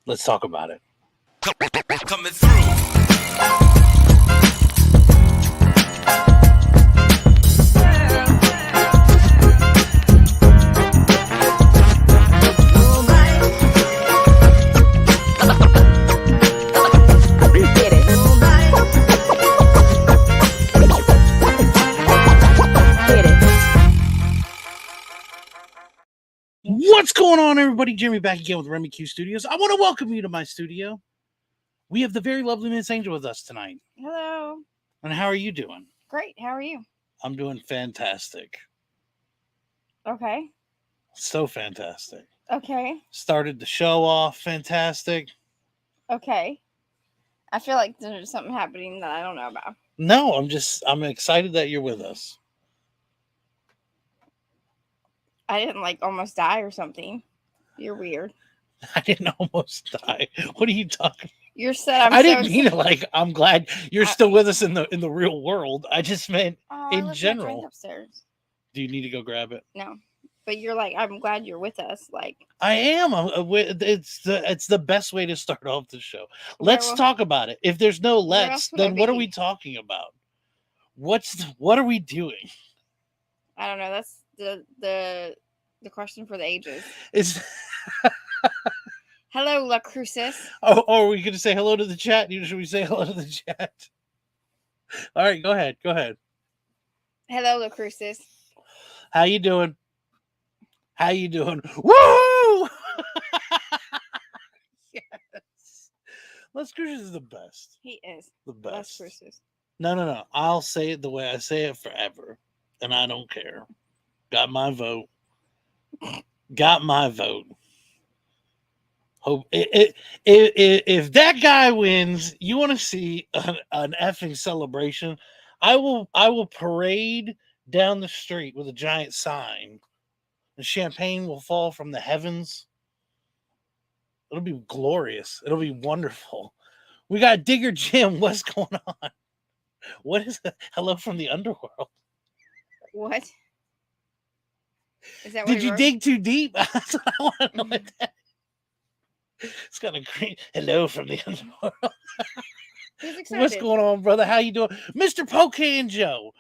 Let's talk about it. Coming through. What's going on, everybody? Jeremy back again with Remy Q Studios. I want to welcome you to my studio. We have the very lovely Miss Angel with us tonight. Hello. And how are you doing? Great. How are you? I'm doing fantastic. Okay. So fantastic. Okay. Started the show off fantastic. Okay. I feel like there's something happening that I don't know about. No, I'm excited that you're with us. I didn't almost die or something. You're weird. I didn't almost die. What are you talking? You said I didn't mean it I'm glad you're still with us in the real world. I just meant in general. My drink upstairs. Do you need to go grab it? No, but you're I'm glad you're with us. I am. It's the best way to start off the show. Let's talk about it. If there's no let's, then what are we talking about? What are we doing? I don't know. That's the question for the ages. Is hello, La Crucis. Oh, are we going to say hello to the chat? Should we say hello to the chat? All right, go ahead. Hello, La Crucis. How you doing? Woo! Yes. Les Crucis is the best. He is the best. Les Crucis. No. I'll say it the way I say it forever, and I don't care. Got my vote. Hope if that guy wins, you want to see an effing celebration. I will parade down the street with a giant sign. The champagne will fall from the heavens. It'll be glorious. It'll be wonderful. We got Digger Jim. What's going on? What is it? Hello from the underworld. What? Is that what Did you dig too deep? That's what I want to know. It's kind of great. Hello from the underworld. What's going on, brother? How you doing? Mr. Pocan Joe,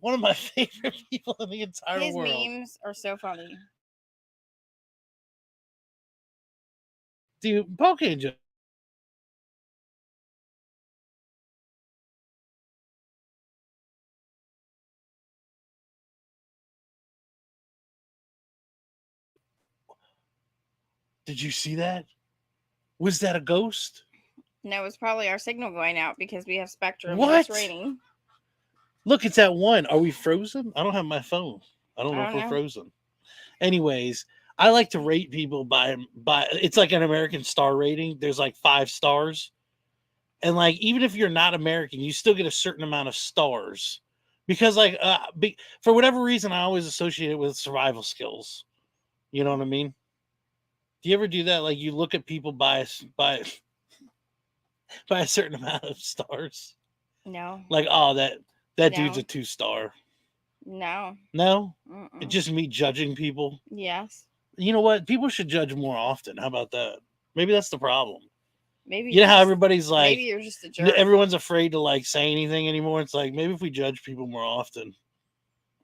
one of my favorite people in the entire world. His memes are so funny. Dude, Pocan Joe. Did you see that? Was that a ghost? No, it's probably our signal going out because we have Spectrum. What? It's raining. Look, it's at 1. Are we frozen? I don't have my phone. I don't know if we're frozen. Anyways, I like to rate people by it's like an American star rating. There's 5 stars. And even if you're not American, you still get a certain amount of stars. Because for whatever reason, I always associate it with survival skills. You know what I mean? Do you ever do that? You look at people by a certain amount of stars? No. That dude's a 2-star. No. No? It's just me judging people? Yes. You know what? People should judge more often. How about that? Maybe that's the problem. Maybe. You know how everybody's maybe you're just a jerk. Everyone's afraid to say anything anymore. It's maybe if we judge people more often.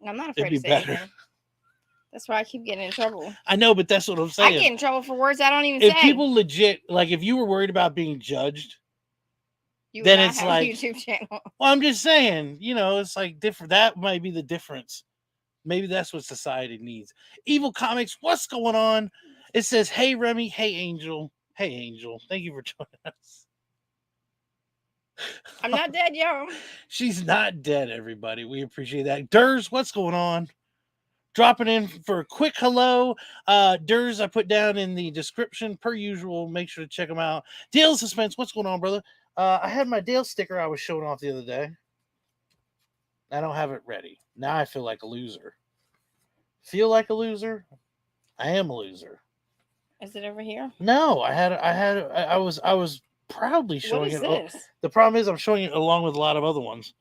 I'm not afraid to say anything. That's why I keep getting in trouble. I know, but that's what I'm saying. I get in trouble for words I don't even say. If people legit, if you were worried about being judged, then it's have a YouTube channel. Well, I'm just saying, it's different. That might be the difference. Maybe that's what society needs. Evil Comics, what's going on? It says, hey, Remy. Hey, Angel. Hey, Angel. Thank you for joining us. I'm not dead, yo. She's not dead, everybody. We appreciate that. Derrz, what's going on? Dropping in for a quick hello. Derrz, I put down in the description per usual. Make sure to check them out. Dale Suspense, what's going on, brother? I had my Dale sticker I was showing off the other day. I don't have it ready. Now I feel like a loser. Feel like a loser? I am a loser. Is it over here? No, I was proudly showing it. What is this? The problem is I'm showing it along with a lot of other ones.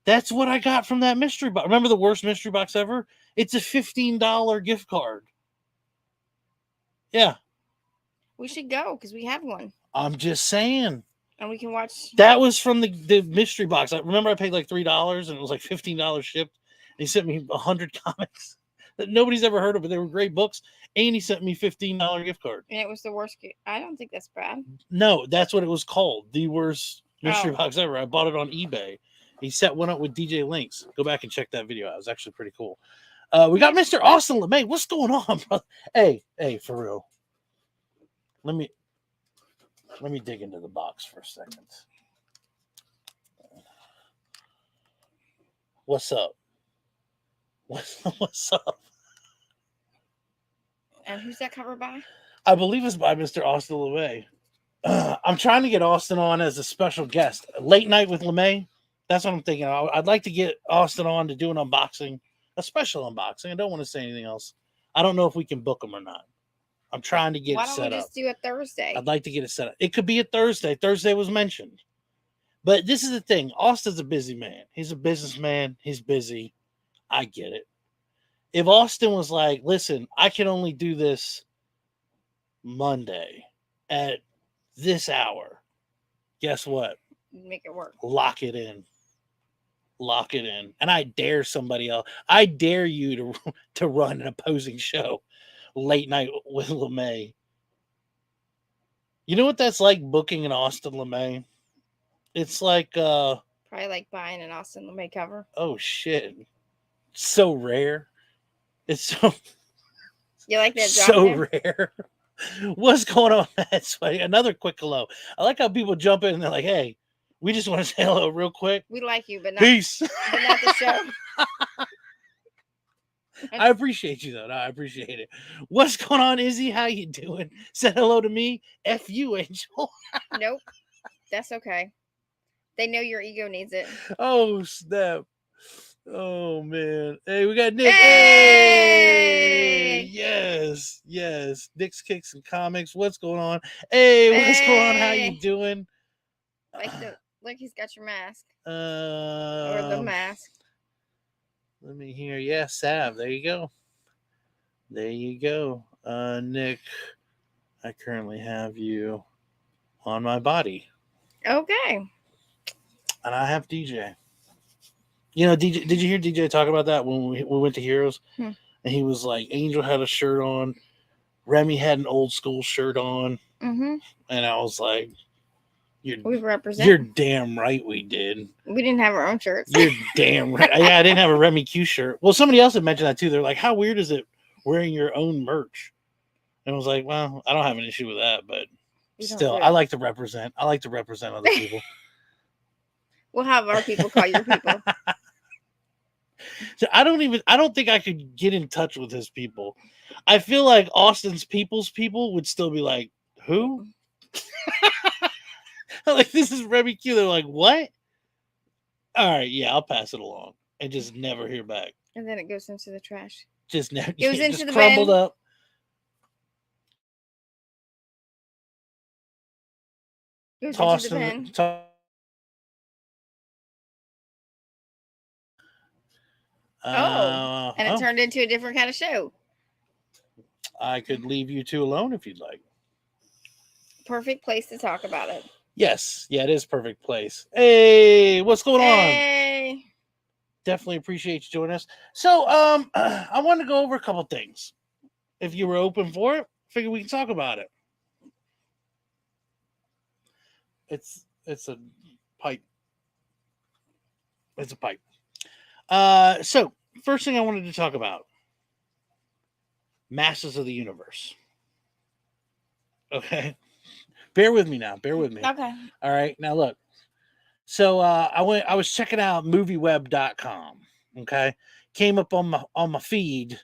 That's what I got from that mystery box. Remember the worst mystery box ever? It's a $15 gift card. Yeah. We should go because we have one, I'm just saying. and we can watch. That was from the mystery box. I remember I paid like $3 and it was like $15 shipped. And he sent me 100 comics that nobody's ever heard of, but they were great books. And he sent me $15 gift card. And it was the worst. I don't think that's bad. No, that's what it was called. The worst mystery Oh. box ever. I bought it on eBay. He set one up with DJ Links. Go back and check that video out. It was actually pretty cool. We got Mr. Austin LeMay. What's going on, brother? Hey, for real. Let me dig into the box for a second. What's up? What's up? And who's that cover by? I believe it's by Mr. Austin LeMay. I'm trying to get Austin on as a special guest. Late night with LeMay. That's what I'm thinking. I'd like to get Austin on to do an unboxing, a special unboxing. I don't want to say anything else. I don't know if we can book him or not. I'm trying to get it set up. Why don't we just do a Thursday? I'd like to get it set up. It could be a Thursday. Thursday was mentioned. But this is the thing. Austin's a busy man. He's a businessman. He's busy. I get it. If Austin was like, listen, I can only do this Monday at this hour, guess what? Make it work. Lock it in. Lock it in. And I dare somebody else. I dare you to run an opposing show late night with LeMay. You know what that's like booking an Austin LeMay? It's like probably like buying an Austin LeMay cover. Oh shit. So rare. It's so you like that so rare. What's going on, Matt Sweaty? Another quick hello. I like how people jump in and they're like, hey, we just want to say hello real quick. We like you, but not peace. But not the show. I appreciate you though. No, I appreciate it. What's going on, Izzy? How you doing? Said hello to me. F you, Angel. Nope. That's okay. They know your ego needs it. Oh, snap. Oh, man. Hey, we got Nick. Hey! Yes. Nick's Kicks and Comics. What's going on? Hey, what's going on? How you doing? Like he's got your mask. Or the mask. Let me hear. Yeah, Sav. There you go. Nick, I currently have you on my body. Okay. And I have DJ. You know, DJ. Did you hear DJ talk about that when we went to Heroes? And he was like, Angel had a shirt on. Remy had an old school shirt on. Mm-hmm. And I was like, we represent. You're damn right we did. We didn't have our own shirts. You're damn right. Yeah, I didn't have a Remy Q shirt. Well, somebody else had mentioned that too. They're like, how weird is it wearing your own merch? And I was like, well, I don't have an issue with that, but still, I like to represent. I like to represent other people. We'll have our people call your people. So I don't think I could get in touch with his people. I feel like Austin's people's people would still be like, who? Like, this is Remy Q. They're like, what? All right, yeah, I'll pass it along and just never hear back. And then it goes into the trash. Just never. It goes into the crumbled bin. Up. Goes Tossed into the in bin. And it turned into a different kind of show. I could leave you two alone if you'd like. Perfect place to talk about it. Yes. Yeah, it is perfect place. Hey, what's going on? Hey. Definitely appreciate you joining us. So, I want to go over a couple things. If you were open for it, figure we can talk about it. It's a pipe. It's a pipe. So first thing I wanted to talk about, Masters of the Universe. Okay. Bear with me now. Bear with me. Okay. All right. Now look. So I was checking out movieweb.com. Okay. Came up on my feed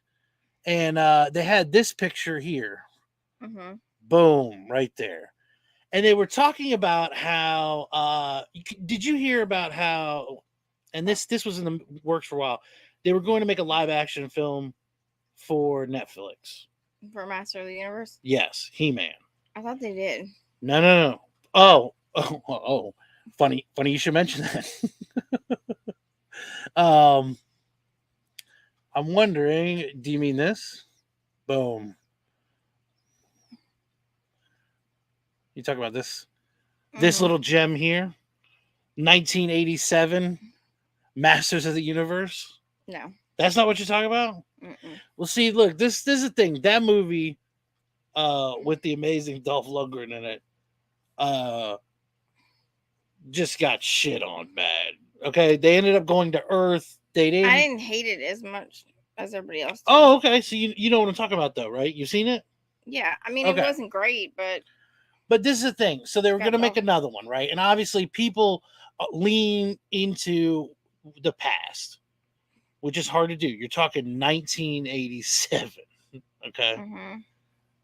and they had this picture here. Mm-hmm. Boom, right there. And they were talking about how did you hear about how, and this was in the works for a while, they were going to make a live action film for Netflix. For Master of the Universe? Yes, He-Man. I thought they did. No. Oh. Funny you should mention that. I'm wondering, do you mean this? Boom. You talk about this Mhm. little gem here, 1987, Masters of the Universe. No. That's not what you're talking about. Mm-mm. Well, see, look, this is the thing. That movie, with the amazing Dolph Lundgren in it, uh, just got shit on bad. Okay, they ended up going to Earth. They I didn't. didn't hate it as much as everybody else did. Oh, okay. So you know what I'm talking about, though, right? You've seen it. Yeah, I mean, it Okay. wasn't great, but But this is the thing. So they were Got going to make Dolph. another one, right? And obviously, people lean into the past, which is hard to do. You're talking 1987. Okay. mhm.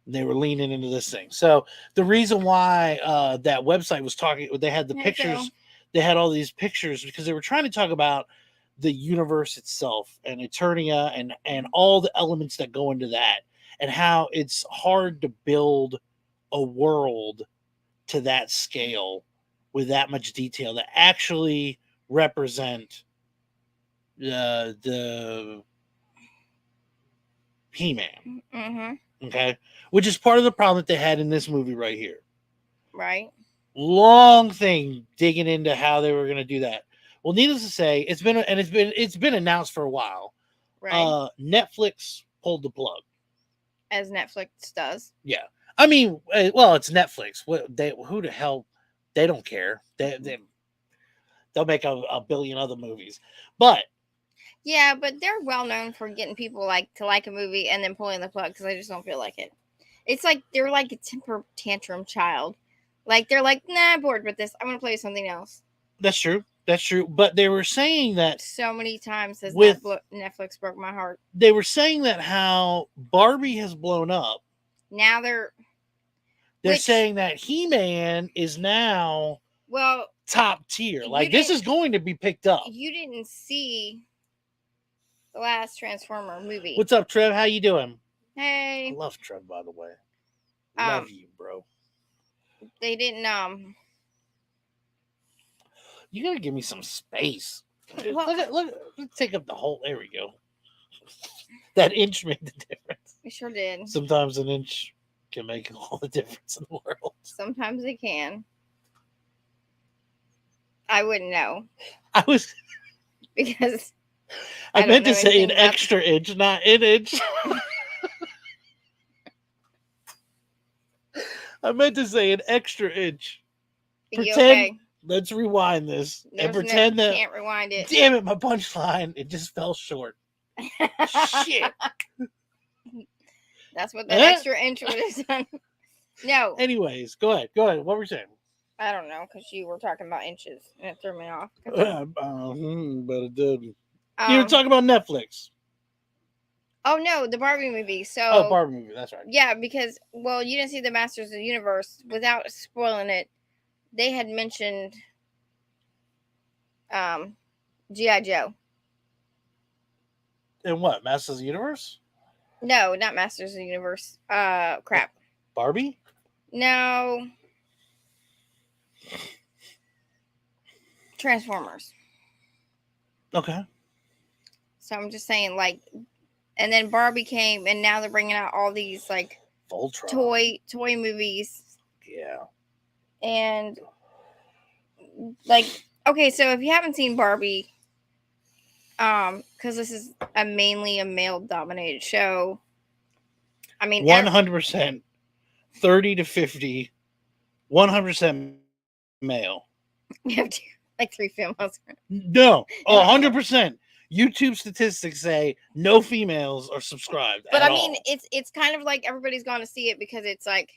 They were leaning into this thing. So the reason why that website was talking, they had the Hey, pictures, Phil. they had all these pictures because they were trying to talk about the universe itself and Eternia and all the elements that go into that and how it's hard to build a world to that scale with that much detail that actually represent the He-Man. Mhm. Okay, which is part of the problem that they had in this movie right here. Right. Long thing digging into how they were going to do that. Well, needless to say, it's been announced for a while. Right. Netflix pulled the plug. As Netflix does. Yeah, I mean, well, it's Netflix. Who the hell? They don't care. They'll make a billion other movies, but Yeah, but they're well known for getting people to like a movie and then pulling the plug because they just don't feel like it. It's like they're like a temper tantrum child. Like they're like, nah, I'm bored with this. I want to play something else. that's true. That's true. But they were saying that So many times has with Netflix broke my heart. they were saying that how Barbie has blown up. Now They're which- saying that He-Man is now well top tier. you Like this didn't- is going to be picked up. you didn't see the last Transformer movie. What's up, Trev? How you doing? I Hey, love Trev, by the way. Love you, bro. they didn't You gotta give me some space. Well- Look, let's take up the whole. There we go. That inch made the difference. we sure did. Sometimes an inch can make all the difference in the world. Sometimes they can. I wouldn't know I was. because I don't meant to know say an anything about- extra inch, not an inch. I meant to say an extra inch. you Pretend. okay? Let's rewind this and There's pretend that. can't rewind it. Damn it, my punchline. It just fell short. Shit. That's what that Huh? extra inch would have done. No, Anyways, go ahead. Go ahead. What were you saying? I don't know because you were talking about inches and it threw me off. But it did. You were Um, talking about Netflix. oh no, the Barbie movie. So Oh, Barbie movie. That's right. yeah, because well, you didn't see the Masters of the Universe without spoiling it. They had mentioned G.I. Joe. And what? Masters of the Universe? No, not Masters of the Universe. Crap. Barbie? No. Transformers. Okay. So I'm just saying, like, and then Barbie came, and now they're bringing out all these like Voltron. toy movies, Yeah. and like, okay, so if you haven't seen Barbie, because this is mainly a male-dominated show. I mean, 100%. 30 to 50. 100% male. we have like 3 females. No. 100%. YouTube statistics say no females are subscribed. But at I mean, all. it's kind of like everybody's gone to see it because it's like,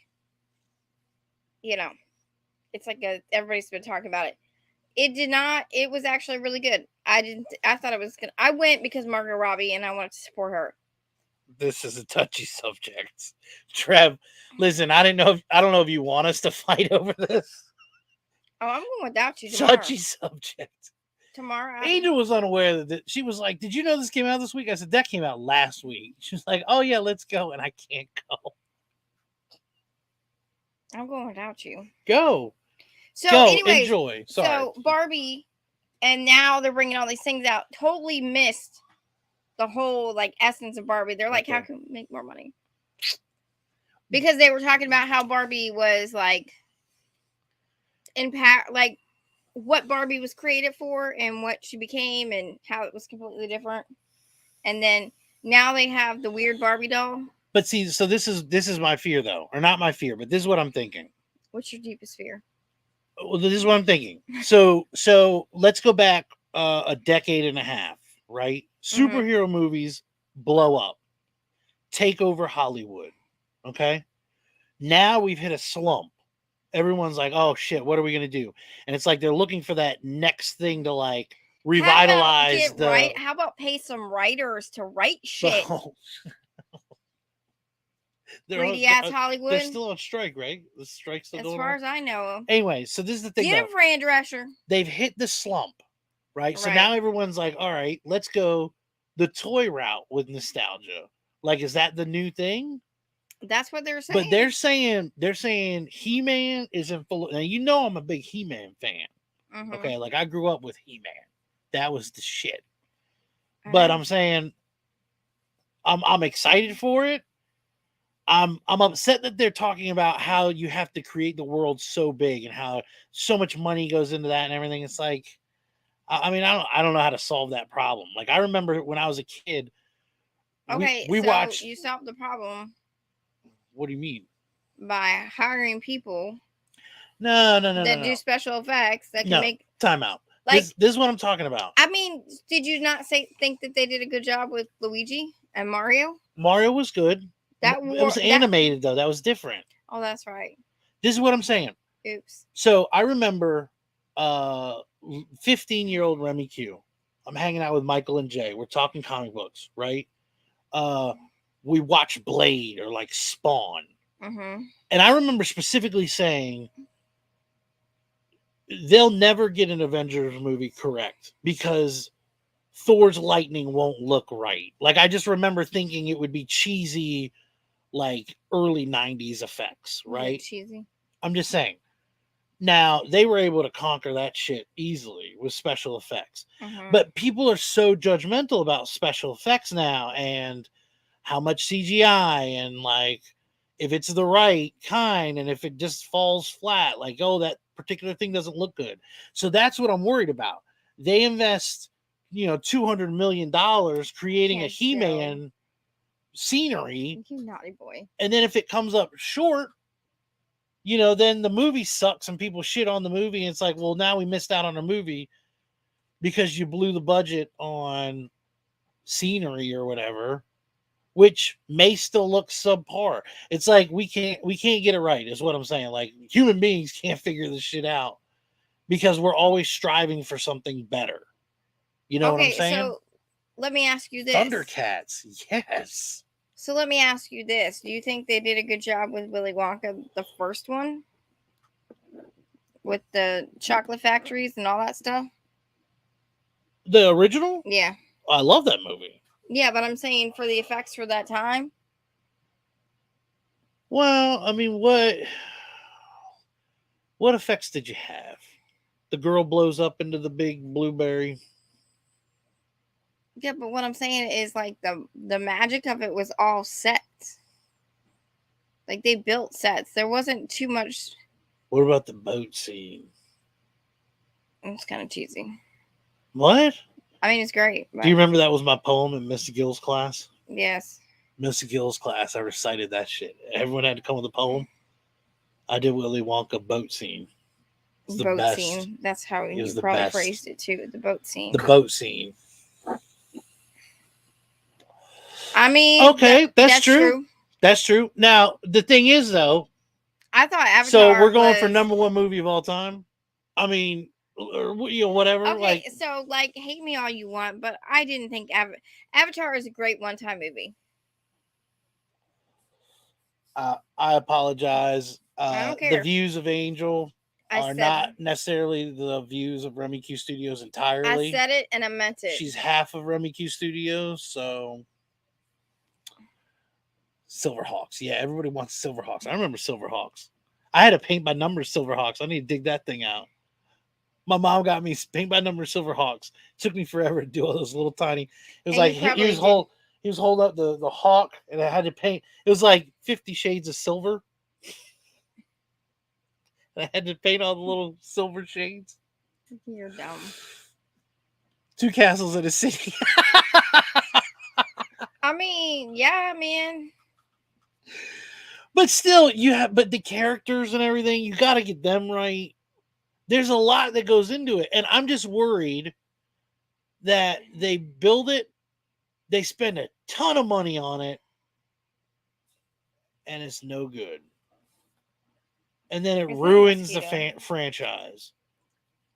you know, it's like everybody's been talking about it. It did not. It was actually really good. I thought it was gonna. I went because Margot Robbie and I wanted to support her. This is a touchy subject. Trev, listen, I don't know if you want us to fight over this. Oh, I'm going without you tomorrow. Touchy subject. Tomorrow. Angel was unaware that she was like, "Did you know this came out this week?" I said, "That came out last week." She was like, "Oh yeah, let's go," and I can't go. I'm going without you. Go. So, Go. anyways, Enjoy. Sorry. so Barbie, and now they're bringing all these things out. Totally missed the whole like essence of Barbie. They're like, Okay. how can we make more money? Because they were talking about how Barbie was like like what Barbie was created for and what she became and how it was completely different. And then now they have the weird Barbie doll. But see, so this is my fear though, or not my fear, but this is what I'm thinking. What's your deepest fear? Well, this is what I'm thinking. So let's go back a decade and a half, right? Superhero movies blow up, take over Hollywood. Okay, now we've hit a slump. Everyone's like, "Oh shit, what are we gonna do?" And it's like they're looking for that next thing to like revitalize How about pay some writers to write shit? Greedy ass Hollywood. They're still on strike, right? The strike's still going on. As far as I know. Anyway, so this is the thing. Get him, Fran Drescher. They've hit the slump, right? So now everyone's like, all right, let's go the toy route with nostalgia. Like, is that the new thing? That's what they're saying. But they're saying He-Man is in full. Now you know I'm a big He-Man fan. Okay, like I grew up with He-Man. That was the shit. But I'm saying I'm excited for it. I'm upset that they're talking about how you have to create the world so big and how so much money goes into that and everything. It's like, I mean, I don't know how to solve that problem. Like I remember when I was a kid. Okay, we watched. You solved the problem. What do you mean? By hiring people. No. That do special effects that can make. Time out. Like this is what I'm talking about. I mean, did you not think that they did a good job with Luigi and Mario? Mario was good. It was animated though. That was different. Oh, that's right. This is what I'm saying. Oops. So I remember 15-year-old Remy Q. I'm hanging out with Michael and Jay. We're talking comic books, right? We watch Blade or like Spawn. And I remember specifically saying they'll never get an Avengers movie correct because Thor's lightning won't look right. Like I just remember thinking it would be cheesy, like early 90s effects, right? Yeah, cheesy. I'm just saying. Now they were able to conquer that shit easily with special effects. But people are so judgmental about special effects now and how much CGI and like if it's the right kind and if it just falls flat, like, oh, that particular thing doesn't look good. So that's what I'm worried about. They invest, $200 million creating a He-Man scenery. You naughty boy. And then if it comes up short, then the movie sucks and people shit on the movie. And it's like, well, now we missed out on a movie because you blew the budget on scenery or whatever, which may still look subpar. It's like we can't get it right, is what I'm saying. Like human beings can't figure this shit out because we're always striving for something better. You know what I'm saying? So let me ask you this. Thundercats, yes. So let me ask you this. Do you think they did a good job with Willy Wonka, the first one? With the chocolate factories and all that stuff? The original? Yeah. I love that movie. Yeah, but I'm saying for the effects for that time. Well, I mean, what effects did you have? The girl blows up into the big blueberry. Yeah, but what I'm saying is like the magic of it was all sets. Like they built sets. There wasn't too much. What about the boat scene? It's kind of cheesy. What? I mean, it's great. But... Do you remember that was my poem in Miss Gill's class? Yes. Miss Gill's class, I recited that shit. Everyone had to come with a poem. I did Willy Wonka boat scene. It's the boat best. Scene. That's how you probably phrased it too. The boat scene. The boat scene. I mean, okay, that's true. That's true. Now the thing is, though, I thought Avatar. So we're going for #1 movie of all time. I mean, whatever. Okay, so hate me all you want, but I didn't think Avatar is a great one-time movie. I apologize. I don't care. The views of Angel are not necessarily the views of Remy Q Studios entirely. I said it and I meant it. She's half of Remy Q Studios, so Silverhawks. Yeah, everybody wants Silverhawks. I remember Silverhawks. I had a paint by numbers Silverhawks. I need to dig that thing out. My mom got me paint by numbers Silverhawks. It took me forever to do all those little tiny. It was like he was holding up the hawk, and I had to paint. It was like 50 Shades of Silver. I had to paint all the little silver shades. You're dumb. 2 castles in a city. I mean, yeah, man. But still, but the characters and everything, you got to get them right. There's a lot that goes into it. And I'm just worried that they build it, they spend a ton of money on it, and it's no good. And then it ruins the franchise.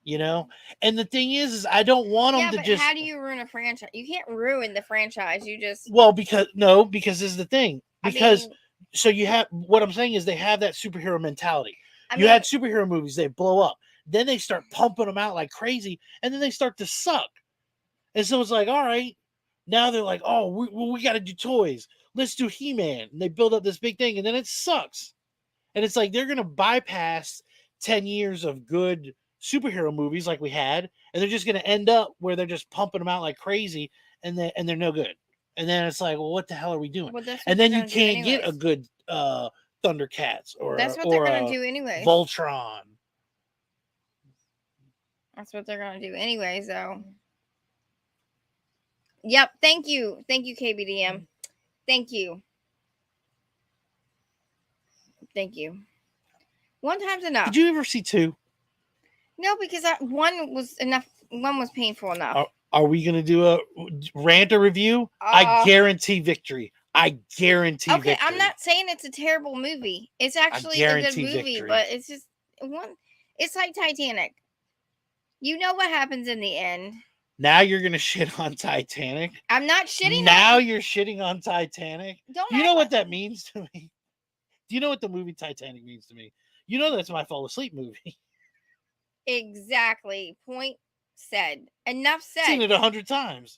You know? And the thing is I don't want them to but just... how do you ruin a franchise? You can't ruin the franchise. You just... Well, because this is the thing. Because... So you have... What I'm saying is they have that superhero mentality. You had superhero movies, they blow up. Then they start pumping them out like crazy, and then they start to suck. And so it's like, all right, now they're like, oh, we got to do toys. Let's do He-Man. And they build up this big thing, and then it sucks. And it's like they're going to bypass 10 years of good superhero movies like we had, and they're just going to end up where they're just pumping them out like crazy, and they're no good. And then it's like, well, what the hell are we doing? Well, and then you can't get a good Thundercats or that's what they're going to do anyway. Voltron. That's what they're going to do anyways, though. Yep. Thank you, KBDM. Thank you. One time's enough. Did you ever see 2? No, because one was enough. One was painful enough. Are we going to do a rant or review? I guarantee victory. I guarantee victory. I'm not saying it's a terrible movie. It's actually a good movie, victory. But it's just one. It's like Titanic. You know what happens in the end. Now you're going to shit on Titanic? I'm not shitting now on... you're shitting on Titanic? You know what that means to me? Do you know what the movie Titanic means to me? You know that's my fall asleep movie. Exactly. Point said. Enough said. Seen it 100 times.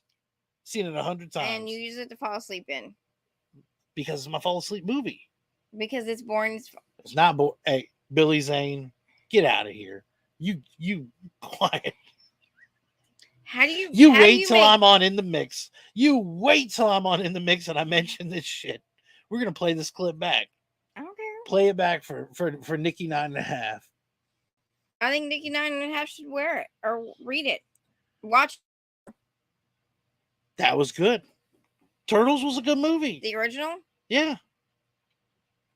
And you use it to fall asleep in. Because it's my fall asleep movie. Because it's boring. It's not boring. Hey, Billy Zane, get out of here. You quiet. How do you wait till I'm on in the mix? You wait till I'm on in the mix and I mention this shit. We're gonna play this clip back. I don't care. Play it back for Nikki 9.5. I think Nikki 9.5 should wear it or read it. Watch. That was good. Turtles was a good movie. The original? Yeah.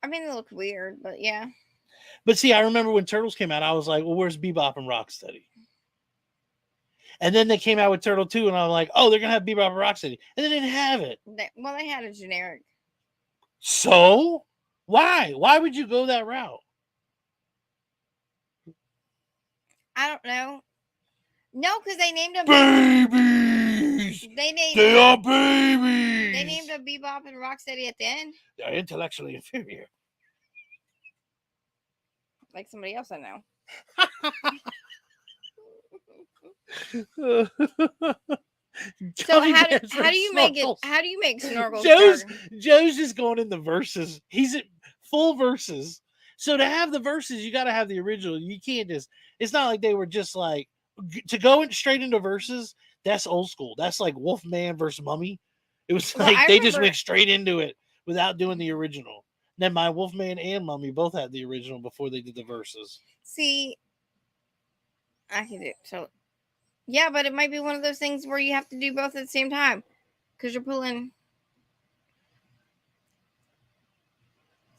I mean, it looked weird, but yeah. But see, I remember when Turtles came out, I was like, well, where's Bebop and Rocksteady? And then they came out with Turtle 2, and I'm like, oh, they're going to have Bebop and Rocksteady. And they didn't have it. They had a generic. So? Why? Why would you go that route? I don't know. No, because they named them babies. They are babies. They named them Bebop and Rocksteady at the end. They're intellectually inferior. Like somebody else I know. So how do you make it? How do you make Snorkel? Joe's just going in the verses. He's at full verses. So to have the verses, you got to have the original. You can't just. It's not like they were just like to go straight into verses. That's old school. That's like Wolfman versus Mummy. It was like they just went straight into it without doing the original. Then my Wolfman and Mummy both had the original before they did the verses. See, I can do so. Yeah, but it might be one of those things where you have to do both at the same time because you're pulling.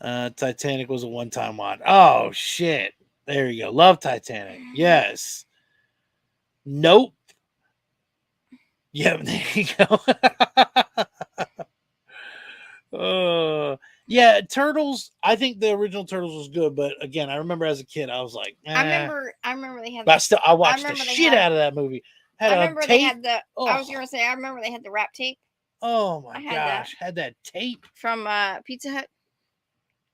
Titanic was a one-time watch. Oh shit! There you go. Love Titanic. Yes. Nope. Yep. There you go. Yeah, Turtles. I think the original Turtles was good, but again, I remember as a kid, I was like, I remember they had. But I watched the shit out of that movie. I remember they had the. I was gonna say, I remember they had the rap tape. Oh my gosh, had that tape from Pizza Hut.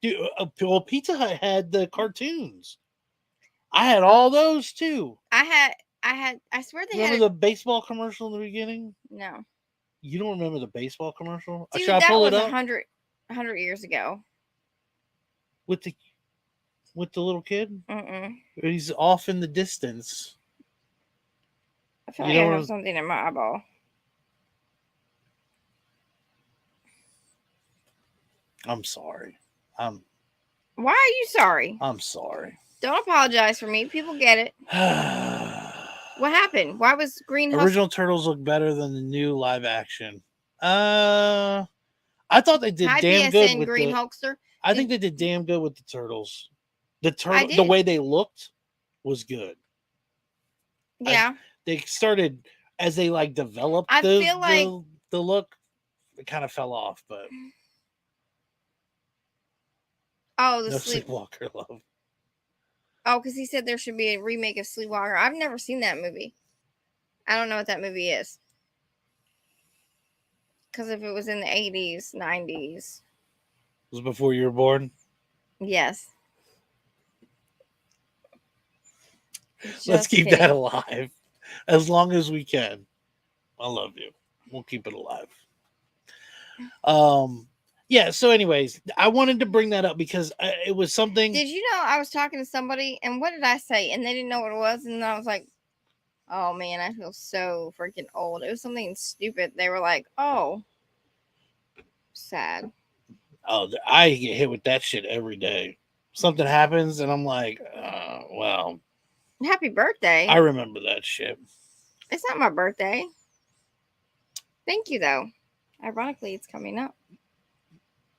Dude, well, Pizza Hut had the cartoons. I had all those too. I swear they remember the baseball commercial in the beginning? No. You don't remember the baseball commercial? Dude, that was 100 years ago. With the little kid? He's off in the distance. I feel like I have something in my eyeball. I'm sorry. Why are you sorry? I'm sorry. Don't apologize for me. People get it. What happened? Why was Green Husk? Original Turtles look better than the new live action. I thought they did Hi, damn good PSN with Green the. Hulkster. I think they did damn good with the turtles. The did. way they looked was good. Yeah. They started as they like developed I feel like the look. It kind of fell off, but the no sleep. Sleepwalker love. Oh, because he said there should be a remake of Sleepwalker. I've never seen that movie. I don't know what that movie is. Because if it was in the 80s, 90s. Was it before you were born? Yes. Let's keep that alive as long as we can. I love you. We'll keep it alive. Yeah, so anyways, I wanted to bring that up because it was something. Did you know I was talking to somebody and what did I say? And they didn't know what it was. And I was like, oh man, I feel so freaking old. It was something stupid. They were like, oh, sad. Oh, I get hit with that shit every day. Something happens and I'm like, well. Happy birthday. I remember that shit. It's not my birthday. Thank you, though. Ironically, it's coming up.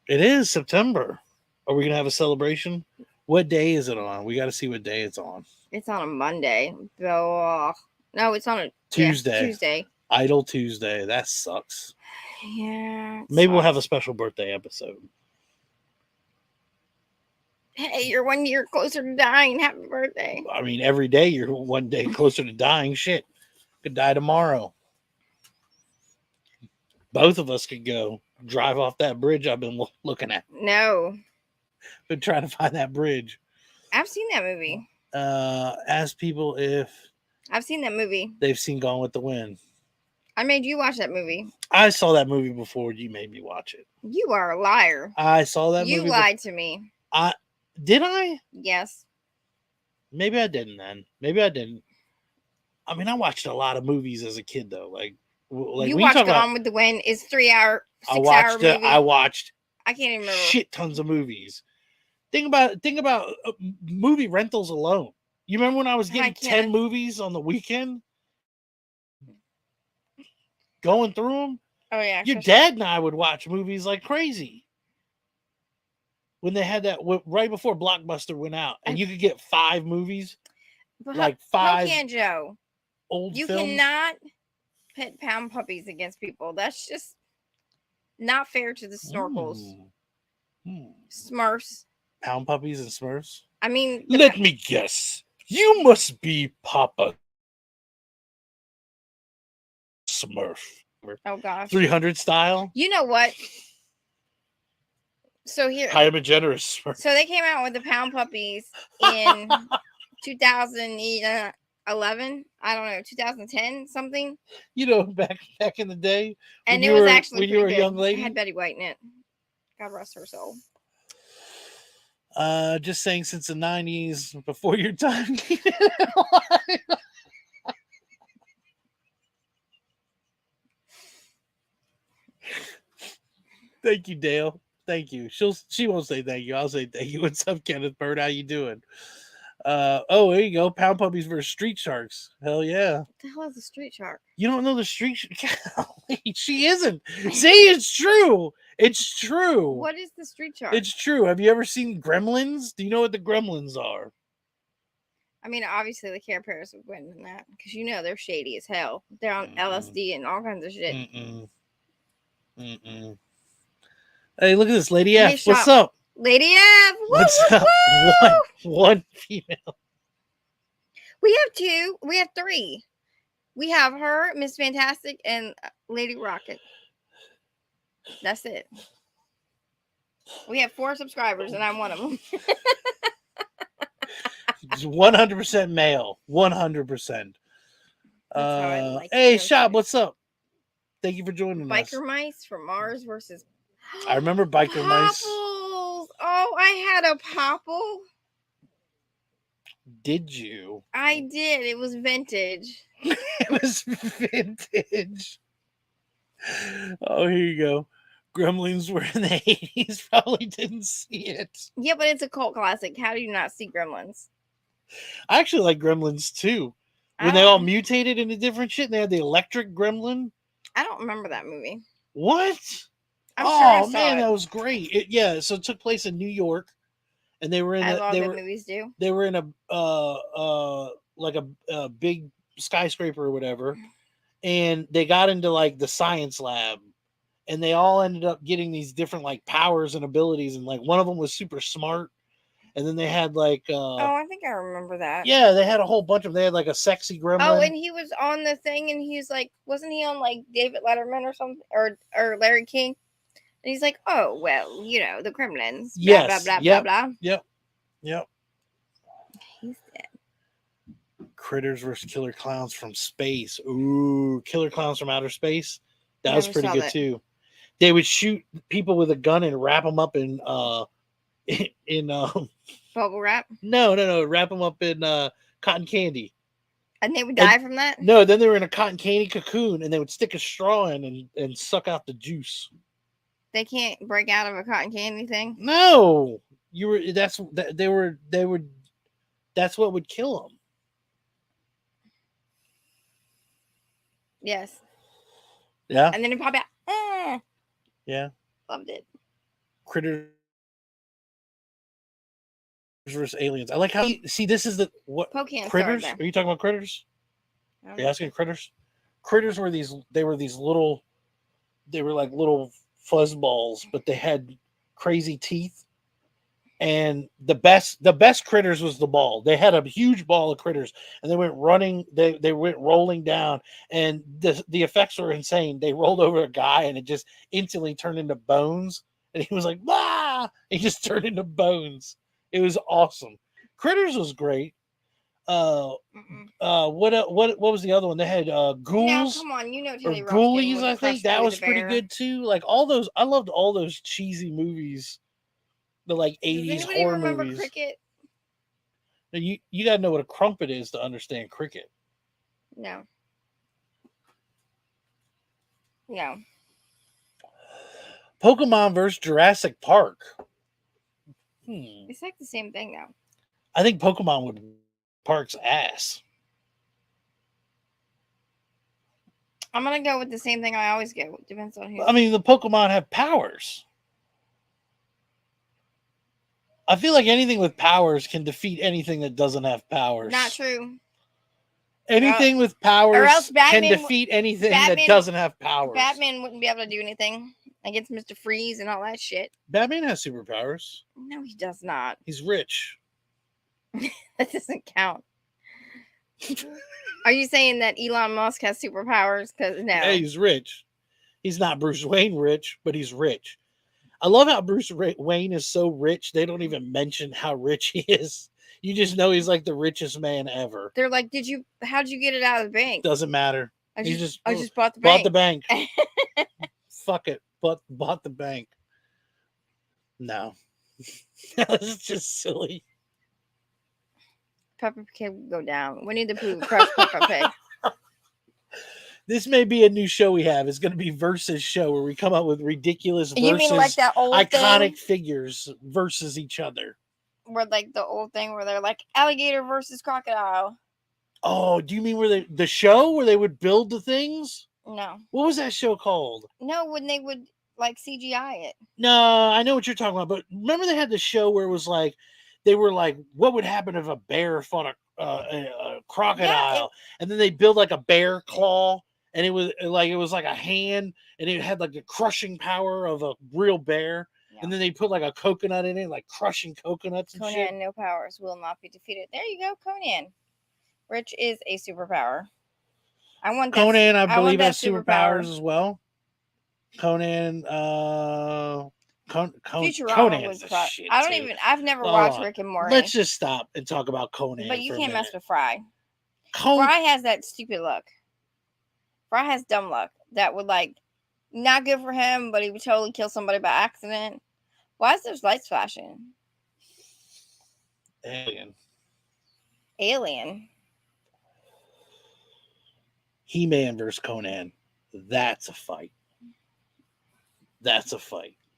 It is September. Are we going to have a celebration? What day is it on? We got to see what day it's on. It's on a Monday. No, it's on a Tuesday. Yeah, Tuesday. Idle Tuesday. That sucks. Yeah. Maybe we'll have a special birthday episode. Hey, you're 1 year closer to dying. Happy birthday. I mean, every day you're one day closer to dying. Shit. Could die tomorrow. Both of us could go drive off that bridge I've been looking at. No. Been trying to find that bridge. I've seen that movie. Ask people if I've seen that movie. They've seen Gone with the Wind. I made you watch that movie. I saw that movie before you made me watch it. You are a liar. I saw that movie. You lied to me. Did I? Yes. Maybe I didn't then. Maybe I didn't. I mean, I watched a lot of movies as a kid, though. Like you watched Gone with the Wind. It's 3 hour, 6 hour movie. I watched. I can't even remember. Shit tons of movies. Think about movie rentals alone. You remember when I was getting 10 movies on the weekend? Going through them? Oh, yeah. Your dad and I would watch movies like crazy. When they had that, right before Blockbuster went out, and you could get 5 movies. Like 5 Joe. Old you films. Cannot pit pound puppies against people. That's just not fair to the snorkels. Smurfs. Pound puppies and Smurfs? I mean... Let me guess. You must be Papa Smurf. Oh, gosh. 300 style? You know what? So here... I am a generous Smurf. So they came out with the pound puppies in 2011. I don't know, 2010, something. You know, back in the day. And it was actually when you were a young lady. It had Betty White in it. God rest her soul. Just saying, since the 90s, before your time. Thank you, Dale. Thank you. She won't say thank you. I'll say thank you. What's up, Kenneth Bird? How you doing? Oh, there you go. Pound puppies versus street sharks. Hell yeah. What the hell is a street shark? You don't know the street shark? She isn't. See, it's true. It's true. What is the street shark? It's true. Have you ever seen Gremlins? Do you know what the Gremlins are? I mean, obviously the Care Bears would win in that because you know they're shady as hell. They're on LSD and all kinds of shit. Hey, look at this, Lady F. Hey, what's up? Lady F. What's up? One female. We have 2. We have 3. We have her, Miss Fantastic, and Lady Rocket. That's it. We have 4 subscribers, and I'm one of them. 100% male. 100%. Hey, Shop, what's up? Thank you for joining us. Biker mice from Mars versus... I remember biker mice. Oh, I had a popple. Did you? I did. It was vintage. It was vintage. Oh, here you go. Gremlins were in the 80s. Probably didn't see it. Yeah, but it's a cult classic. How do you not see Gremlins? I actually like Gremlins too. I When they all don't, mutated into different shit, and they had the electric gremlin. I don't remember that movie. What? I'm sure I Oh saw man, it, that was great. Yeah, so it took place in New York, and they were in as a all good movies do. they were in a like a big skyscraper or whatever, and they got into like the science lab, and they all ended up getting these different like powers and abilities, and like one of them was super smart, and then they had like Oh, I think I remember that. yeah, they had a whole bunch of them. They had like a sexy Oh, gremlin. and he was on the thing, and he was like, wasn't he on like David Letterman or something, or Larry King? And he's like, oh well, the Gremlins, blah blah Yes. blah Yep. blah blah. Yep. He's dead. Critters versus Killer Clowns from Space. Ooh, Killer Clowns from Outer Space. That was Never pretty saw good that. too. They would shoot people with a gun and wrap them up in in Bubble wrap, no, wrap them up in cotton candy. and they would die from that. No, then they were in a cotton candy cocoon, and they would stick a straw in and suck out the juice. They can't break out of a cotton candy thing. No, they were that's what would kill them. Yes, Yeah, and then it pop out. yeah. Loved it. Critters versus aliens. I like how see this is the what Pokemon critters. started Are you talking about critters? there. Are you asking critters? Critters were these little they were like little fuzz balls, but they had crazy teeth. And the best critters was the ball. They had a huge ball of critters, and they went running. They went rolling down, and the effects were insane. They rolled over a guy, and it just instantly turned into bones. And he was like, "Ah!" He just turned into bones. It was awesome. Critters was great. What was the other one? They had Now, ghouls come on, or Teddy Ruxpin ghoulies. would I crush think that Woody was the pretty Bear. good too. Like all those, I loved all those cheesy movies, the like Does 80s anybody horror remember movies. Cricket? Now, you got to know what a crumpet is to understand cricket. No. No. Pokemon versus Jurassic Park. It's like the same thing now. I think Pokemon would Park's ass. I'm gonna go with the same thing I always go. Depends on who. I mean, the Pokemon have powers. I feel like anything with powers can defeat anything that doesn't have powers. Not true. Anything with powers or else can Batman- defeat anything that Batman- doesn't have powers. Batman wouldn't be able to do anything against Mr. Freeze and all that shit. Batman has superpowers. No, he does not. He's rich. That doesn't count. Are you saying that Elon Musk has superpowers? Because no. Yeah, he's rich. He's not Bruce Wayne rich, but he's rich. I love how Bruce Wayne is so rich. They don't even mention how rich he is. You just know he's like the richest man ever. They're like, how'd you get it out of the bank? Doesn't matter. I He just just bought the bought bank. the bank. Fuck it. Bought the bank. No. It's just silly. Peppa Pig would go down. Winnie the Pooh crush Peppa Pig. This may be a new show we have. It's going to be versus show where we come up with ridiculous versus You mean like that old iconic thing? figures versus each other. Where like the old thing where they're like alligator versus crocodile. Oh, do you mean where the show where they would build the things? No. What was that show called? No, when they would like CGI it. No, I know what you're talking about, but remember they had the show where it was like they were like, what would happen if a bear fought a crocodile, and then they build like a bear claw, and it was like a hand, and it had like the crushing power of a real bear, and then they put like a coconut in it, like crushing coconuts and Conan, shit. no powers, will not be defeated. There you go, Conan. Rich is a superpower. I want that. Conan, I want believe, that has superpowers as well. Conan, Futurama Conan was is fun. shit. I don't too. even. I've never Hold watched on. Rick and Morty. Let's just stop and talk about Conan. But you for a can't mess minute. with Fry. Fry has that stupid look. Fry has dumb luck that would like not good for him, but he would totally kill somebody by accident. Why is those lights flashing? Alien. He-Man versus Conan. That's a fight.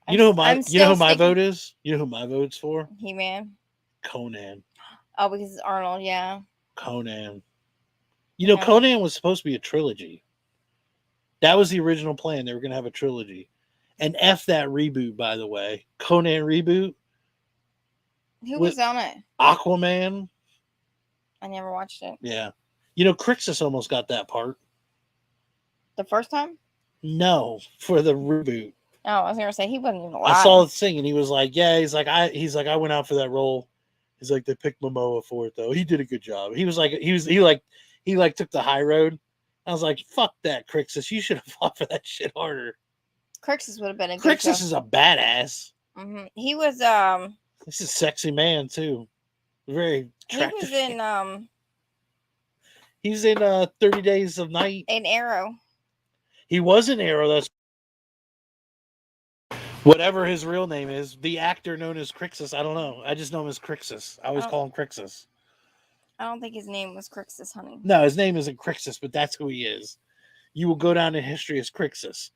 You know who my vote is? You know who my vote's for? He-Man. Conan. Oh, because it's Arnold, yeah. Conan. You know, Yeah. Conan was supposed to be a trilogy. That was the original plan. They were going to have a trilogy. And F that reboot, by the way. Conan reboot. Who with was on it? Aquaman. I never watched it. Yeah. You know, Crixus almost got that part. The first time? No, for the reboot. Oh, I was gonna say he wasn't even alive. I saw the thing and he was like, yeah, I went out for that role. He's like, they picked Momoa for it though. He did a good job. He was like, he took the high road. I was like, fuck that, Crixus. You should have fought for that shit harder. Crixus would have been a good Crixus is a badass. Mm-hmm. He was This is a sexy man too. Very attractive. He was in He's in 30 Days of Night. an Arrow. He was in Arrow. That's whatever his real name is. The actor known as Crixus. I don't know. I just know him as Crixus. I always call him Crixus. I don't think his name was Crixus, honey. No, his name isn't Crixus, but that's who he is. You will go down in history as Crixus.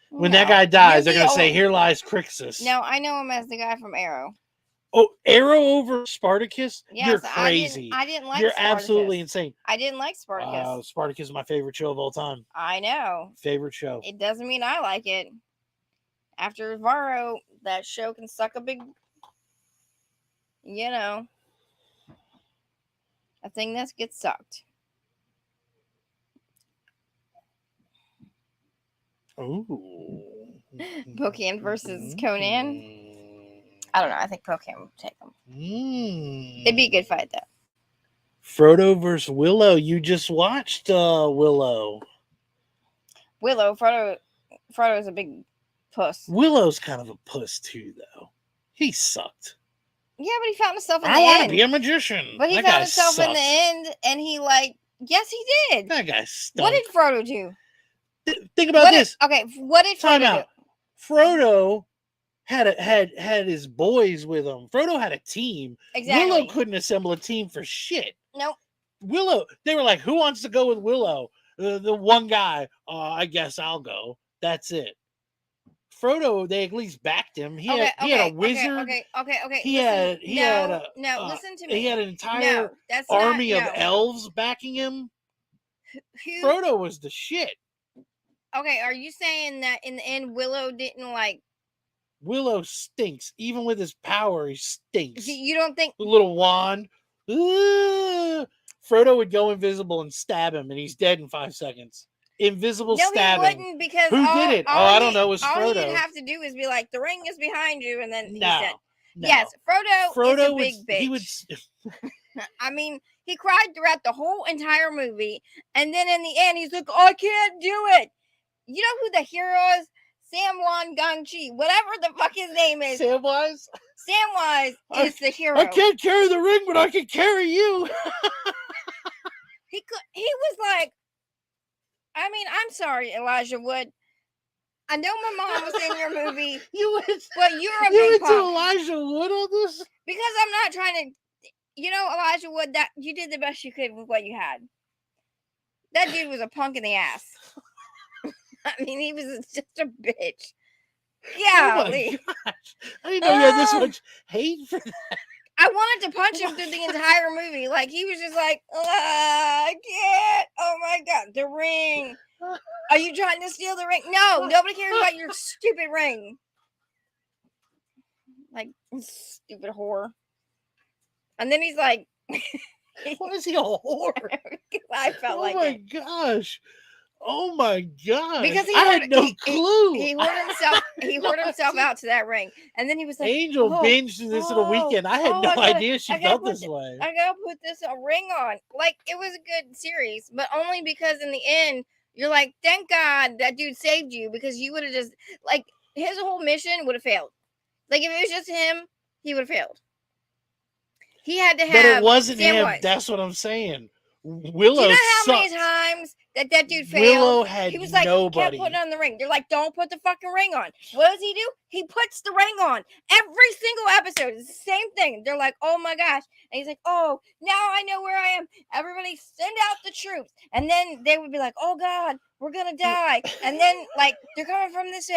When that guy dies, they're going to say, here lies Crixus. No, I know him as the guy from Arrow. Oh, Arrow over Spartacus? Yes, You're crazy. I didn't like You're Spartacus. absolutely insane. I didn't like Spartacus. Spartacus is my favorite show of all time. I know. Favorite show. It doesn't mean I like it. After Varro, that show can suck a big, a thing that gets sucked. Ooh. Pocan versus Conan. I don't know. I think Pocan would take him. It'd be a good fight, though. Frodo versus Willow. You just watched Willow. Frodo is a big puss. Willow's kind of a puss, too, though. He sucked. Yeah, but he found himself in the end. I want to end. be a magician. But he found himself in the end, and he, yes, he did. That guy stunk. What did Frodo do? Think about this. What did Frodo do? Frodo had his boys with him. Frodo had a team. Exactly. Willow couldn't assemble a team for shit. Nope. Willow, they were like, who wants to go with Willow? The one guy, I guess I'll go. That's it. Frodo, they at least backed him. He had a wizard. Okay. He had listen to me. He had an entire army of elves backing him. Frodo was the shit. Okay, are you saying that in the end Willow didn't like? Willow stinks. Even with his power, he stinks. You don't think the little wand? Frodo would go invisible and stab him, and he's dead in 5 seconds. Invisible stabbing. No, he wouldn't, because who did it? I don't know. It was Frodo. All he'd have to do is be like, the ring is behind you, and then he's dead. No. Yes, Frodo is a big bitch. He would. I mean, he cried throughout the whole entire movie, and then in the end, he's like, I can't do it. You know who the hero is? Samwise Gamgee, whatever the fuck his name is. Samwise is the hero. I can't carry the ring, but I can carry you. He was like, I mean, I'm sorry, Elijah Wood. I know my mom was in your movie, but you're a big punk. Elijah Wood on this? Because I'm not trying to, Elijah Wood, that you did the best you could with what you had. That dude was a punk in the ass. I mean, he was just a bitch. Yeah. Oh my gosh. I didn't know you had this much hate for that. I wanted to punch him through the entire movie. Like, he was just like, I can't. Oh my God. The ring. Are you trying to steal the ring? No, nobody cares about your stupid ring. Like, stupid whore. And then he's like, why is he a whore? I felt like it. Oh my gosh. Oh my God! Because I had no clue. He whored himself out to that ring, and then he was like, "Angel binged this in a weekend." I had no idea she felt this way. I gotta put this ring on. Like, it was a good series, but only because in the end you're like, "Thank God that dude saved you," because you would have just his whole mission would have failed. Like, if it was just him, he would have failed. He had to have. But it wasn't him. Samwise. That's what I'm saying. Willow. Do you know how sucked. many times that dude failed? Willow had he was like, nobody. He kept putting on the ring. They're like, don't put the fucking ring on. What does he do? He puts the ring on every single episode. It's the same thing. They're like, oh my gosh. And he's like, oh, now I know where I am. Everybody send out the troops. And then they would be like, oh God, we're going to die. And then they're coming from this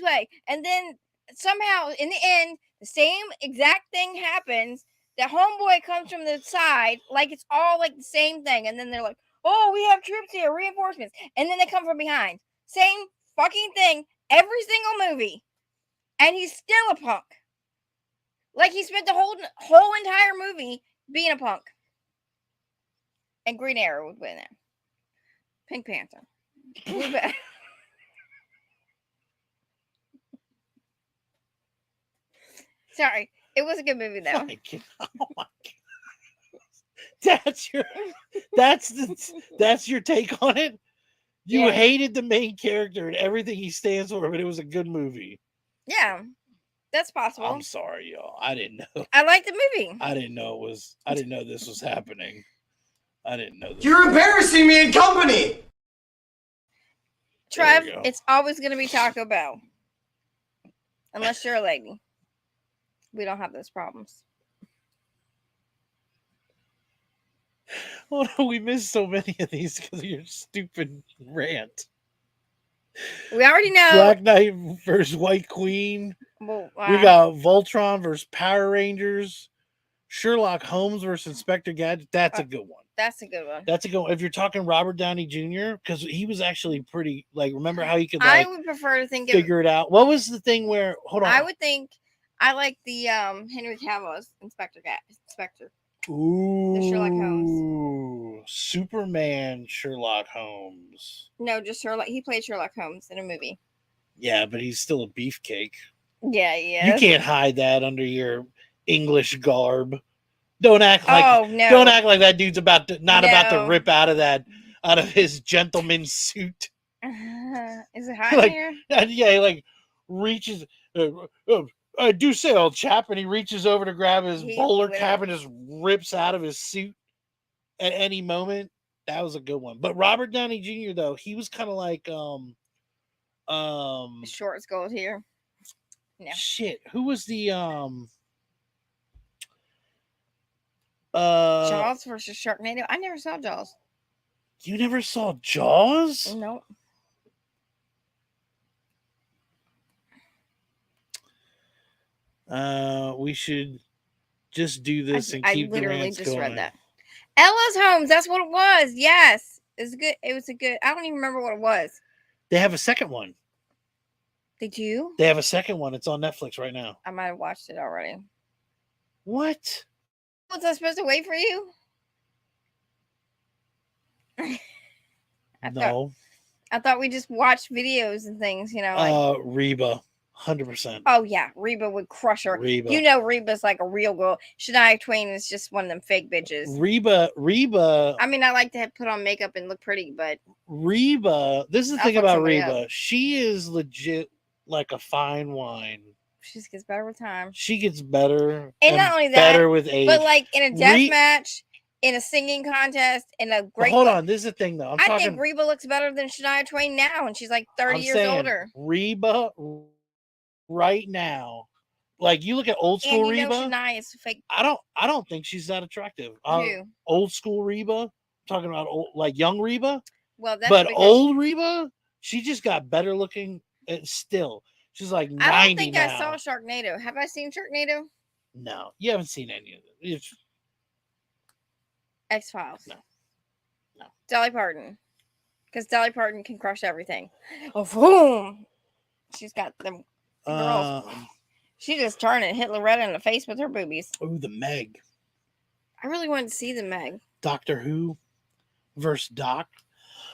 way. And then somehow in the end, the same exact thing happens The homeboy comes from the side, like it's all like the same thing, and then they're like, "Oh, we have troops here, reinforcements," and then they come from behind. Same fucking thing every single movie, and he's still a punk. Like he spent the whole entire movie being a punk. And Green Arrow would win there. Pink Panther. Blue Bat. Sorry, it was a good movie though. Oh my God. That's your take on it. You Yeah. hated the main character and everything he stands for, but it was a good movie. Yeah, that's possible. I'm sorry, y'all. I didn't know. I like the movie. I didn't know this was happening. I didn't know this. You're embarrassing me in company. Trev, There we go. it's always going to be Taco Bell. Unless you're a lady. We don't have those problems. Oh no, we missed so many of these because of your stupid rant. We already know. Black Knight versus White Queen. Well, We got Voltron versus Power Rangers. Sherlock Holmes versus Inspector Gadget. That's a good one. That's a good one. That's a good one. If you're talking Robert Downey Jr., because he was actually pretty, like, remember how he could, I like, would prefer to think of. figure it out? What was the thing where, hold on. I would think. I like the Henry Cavill's Inspector. Ooh. the Sherlock Holmes. Superman Sherlock Holmes. No, just Sherlock. He played Sherlock Holmes in a movie. Yeah, but he's still a beefcake. Yeah, yeah. You can't hide that under your English garb. Don't act like Oh no! don't act like that dude's about to about to No. rip out of his gentleman's suit. Is it hot Like, here? And yeah, he like reaches. I do say, old chap, and he reaches over to grab his bowler cap and just rips out of his suit at any moment. That was a good one. But Robert Downey Jr. though, he was kind of like Shorts gold here. No. shit. Who was the Jaws versus Sharknado. I never saw Jaws. You never saw Jaws? Nope. We should just do this and I keep the literally rants just going. read that. Ella's Homes. That's what it was. Yes, it was good. It was a good. I don't even remember what it was. They have a second one. Did you? They have a second one. It's on Netflix right now. I might have watched it already. What? Was I supposed to wait for you? No. I thought we just watched videos and things, you know. Like, Reba, 100%. oh yeah, Reba would crush her. Reba. You know, Reba's like a real girl. Shania Twain is just one of them fake bitches. Reba. I mean, I like to put on makeup and look pretty, but Reba. This is the I'll thing fuck about somebody Reba. up. She is legit like a fine wine. she just gets better with time. She gets better And not only that, better with age. But like in a death Re- match, in a singing contest, in a But great. hold on, this is the thing though. I think Reba looks better than Shania Twain now, and she's like 30 I'm years saying older. Reba right now. Like you look at old school And you know Reba. Shania is fake. I don't think she's that attractive. Who? Old school Reba. I'm talking about like young Reba. Well, that's But because old Reba, she just got better looking. Still, she's like 90 I don't think now. I saw Sharknado. Have I seen Sharknado? No, you haven't seen any of it. X-Files. No. Dolly Parton. Because Dolly Parton can crush everything. Oh, boom. She's got them girls. She just turned and hit Loretta in the face with her boobies. Oh, the Meg. I really wanted to see the Meg. Doctor Who versus Doc.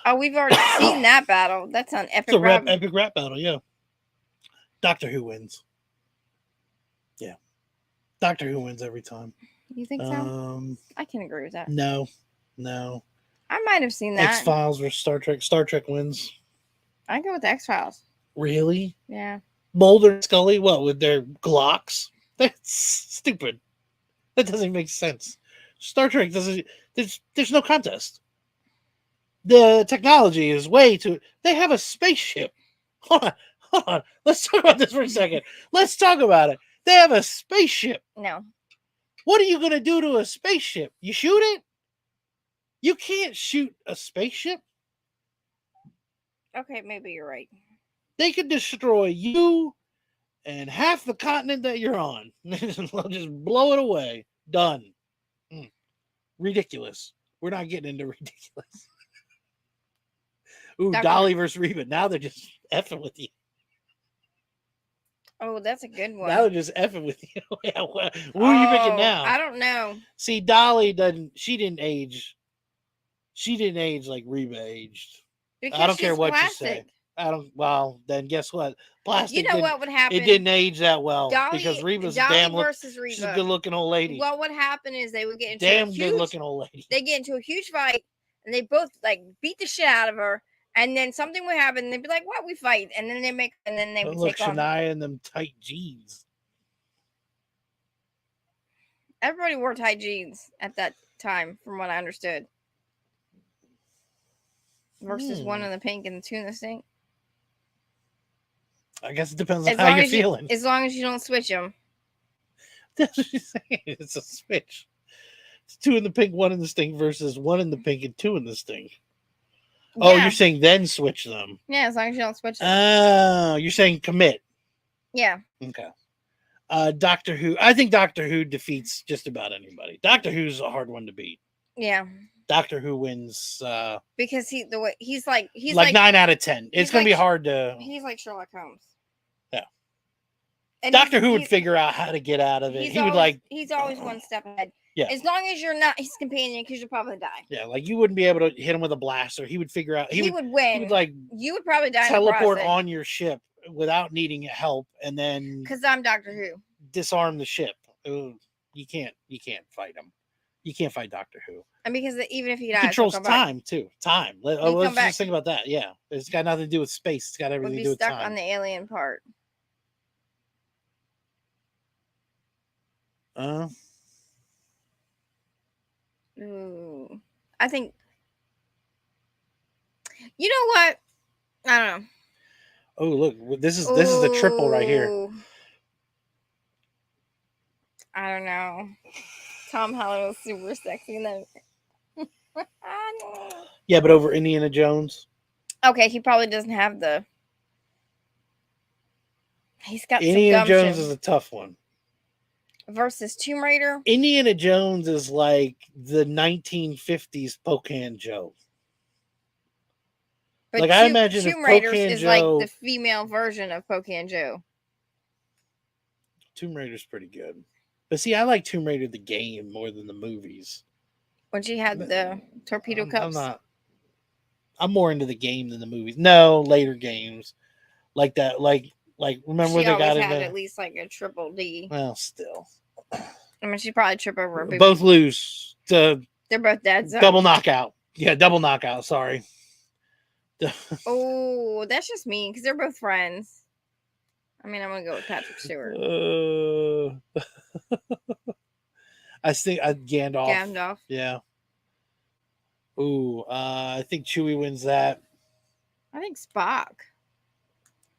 Oh, we've already seen that battle. That's on Epic It's a Rap. epic rap battle, yeah. Doctor Who wins. Yeah. Doctor Who wins every time. You think so? I can agree with that. No. I might have seen that. X-Files versus Star Trek. Star Trek wins. I go with the X-Files. Really? Yeah. Mulder and Scully, what, with their Glocks? That's stupid. That doesn't make sense. Star Trek doesn't. There's no contest. The technology is way too. They have a spaceship. Hold on. Let's talk about this for a second. Let's talk about it. They have a spaceship. No. What are you gonna do to a spaceship? You shoot it? You can't shoot a spaceship. Okay, maybe you're right. They could destroy you and half the continent that you're on. They'll just blow it away. Done. Ridiculous. We're not getting into ridiculous. Ooh, Dr. Dolly versus Reba. Now they're just effing with you. Oh, that's a good one. Now they're just effing with you. Yeah, who are you picking now? I don't know. See, Dolly doesn't. She didn't age. She didn't age like Reba aged. Because I don't care she's what plastic. you say. I don't. Well, then guess what? Plastic. You know what would happen? It didn't age that well Dolly, because Reba's Dolly damn look. versus Reba. She's a good-looking old lady. What would happen is they would get into Damn a huge, good-looking old lady. They get into a huge fight, and they both like beat the shit out of her. And then something would happen. And they'd be like, "What? We fight?" And then they would Look, take on. Shania and them tight jeans. Everybody wore tight jeans at that time, from what I understood. Versus one in the pink and two in the stink. I guess it depends on how you're feeling. As long as you don't switch them. That's what she's saying. It's a switch. It's two in the pink, one in the stink versus one in the pink and two in the stink. Oh, Yeah. you're saying then switch them. Yeah, as long as you don't switch them. Oh, you're saying commit. Yeah. Okay. Doctor Who. I think Doctor Who defeats just about anybody. Doctor Who's a hard one to beat. Yeah. Doctor Who wins. Because he's like 9 out of 10. It's going to be hard to. He's like Sherlock Holmes. Yeah. And Doctor Who would figure out how to get out of it. He's always one step ahead. Yeah. As long as you're not his companion, because you'll probably die. Yeah, like you wouldn't be able to hit him with a blaster. He would figure out. He would win. He would like you would probably die. Teleport on your ship without needing help, and then because I'm Doctor Who. Disarm the ship. Ooh, you can't fight him. You can't fight Doctor Who. And because even if he dies, controls time too. Time. Let's just think about that. Yeah, it's got nothing to do with space. It's got everything to do with time. Stuck on the alien part. Ooh, I think. You know what? I don't know. Oh, look! This is the triple right here. I don't know. Tom Holland was super sexy. Then. Yeah, but over Indiana Jones. Okay, he probably doesn't have the. He's got Indiana Jones is a tough one. Versus Tomb Raider. Indiana Jones is like the 1950s Pocan Joe. But like I imagine Tomb Raiders Pocan is Joe, like the female version of Pocan Joe. Tomb Raider's pretty good. But see, I like Tomb Raider the game more than the movies. When she had the torpedo cups. I'm more into the game than the movies. No, later games. Like that, like remember when they got it? At least like a triple D. Well, still. I mean, she probably trip over a booby. Both lose. They're both dead. So. Double knockout. Yeah, double knockout. Sorry. Oh, that's just mean because they're both friends. I mean, I'm gonna go with Patrick Stewart. I think Gandalf. Gandalf. Yeah. Ooh, I think Chewie wins that. I think Spock.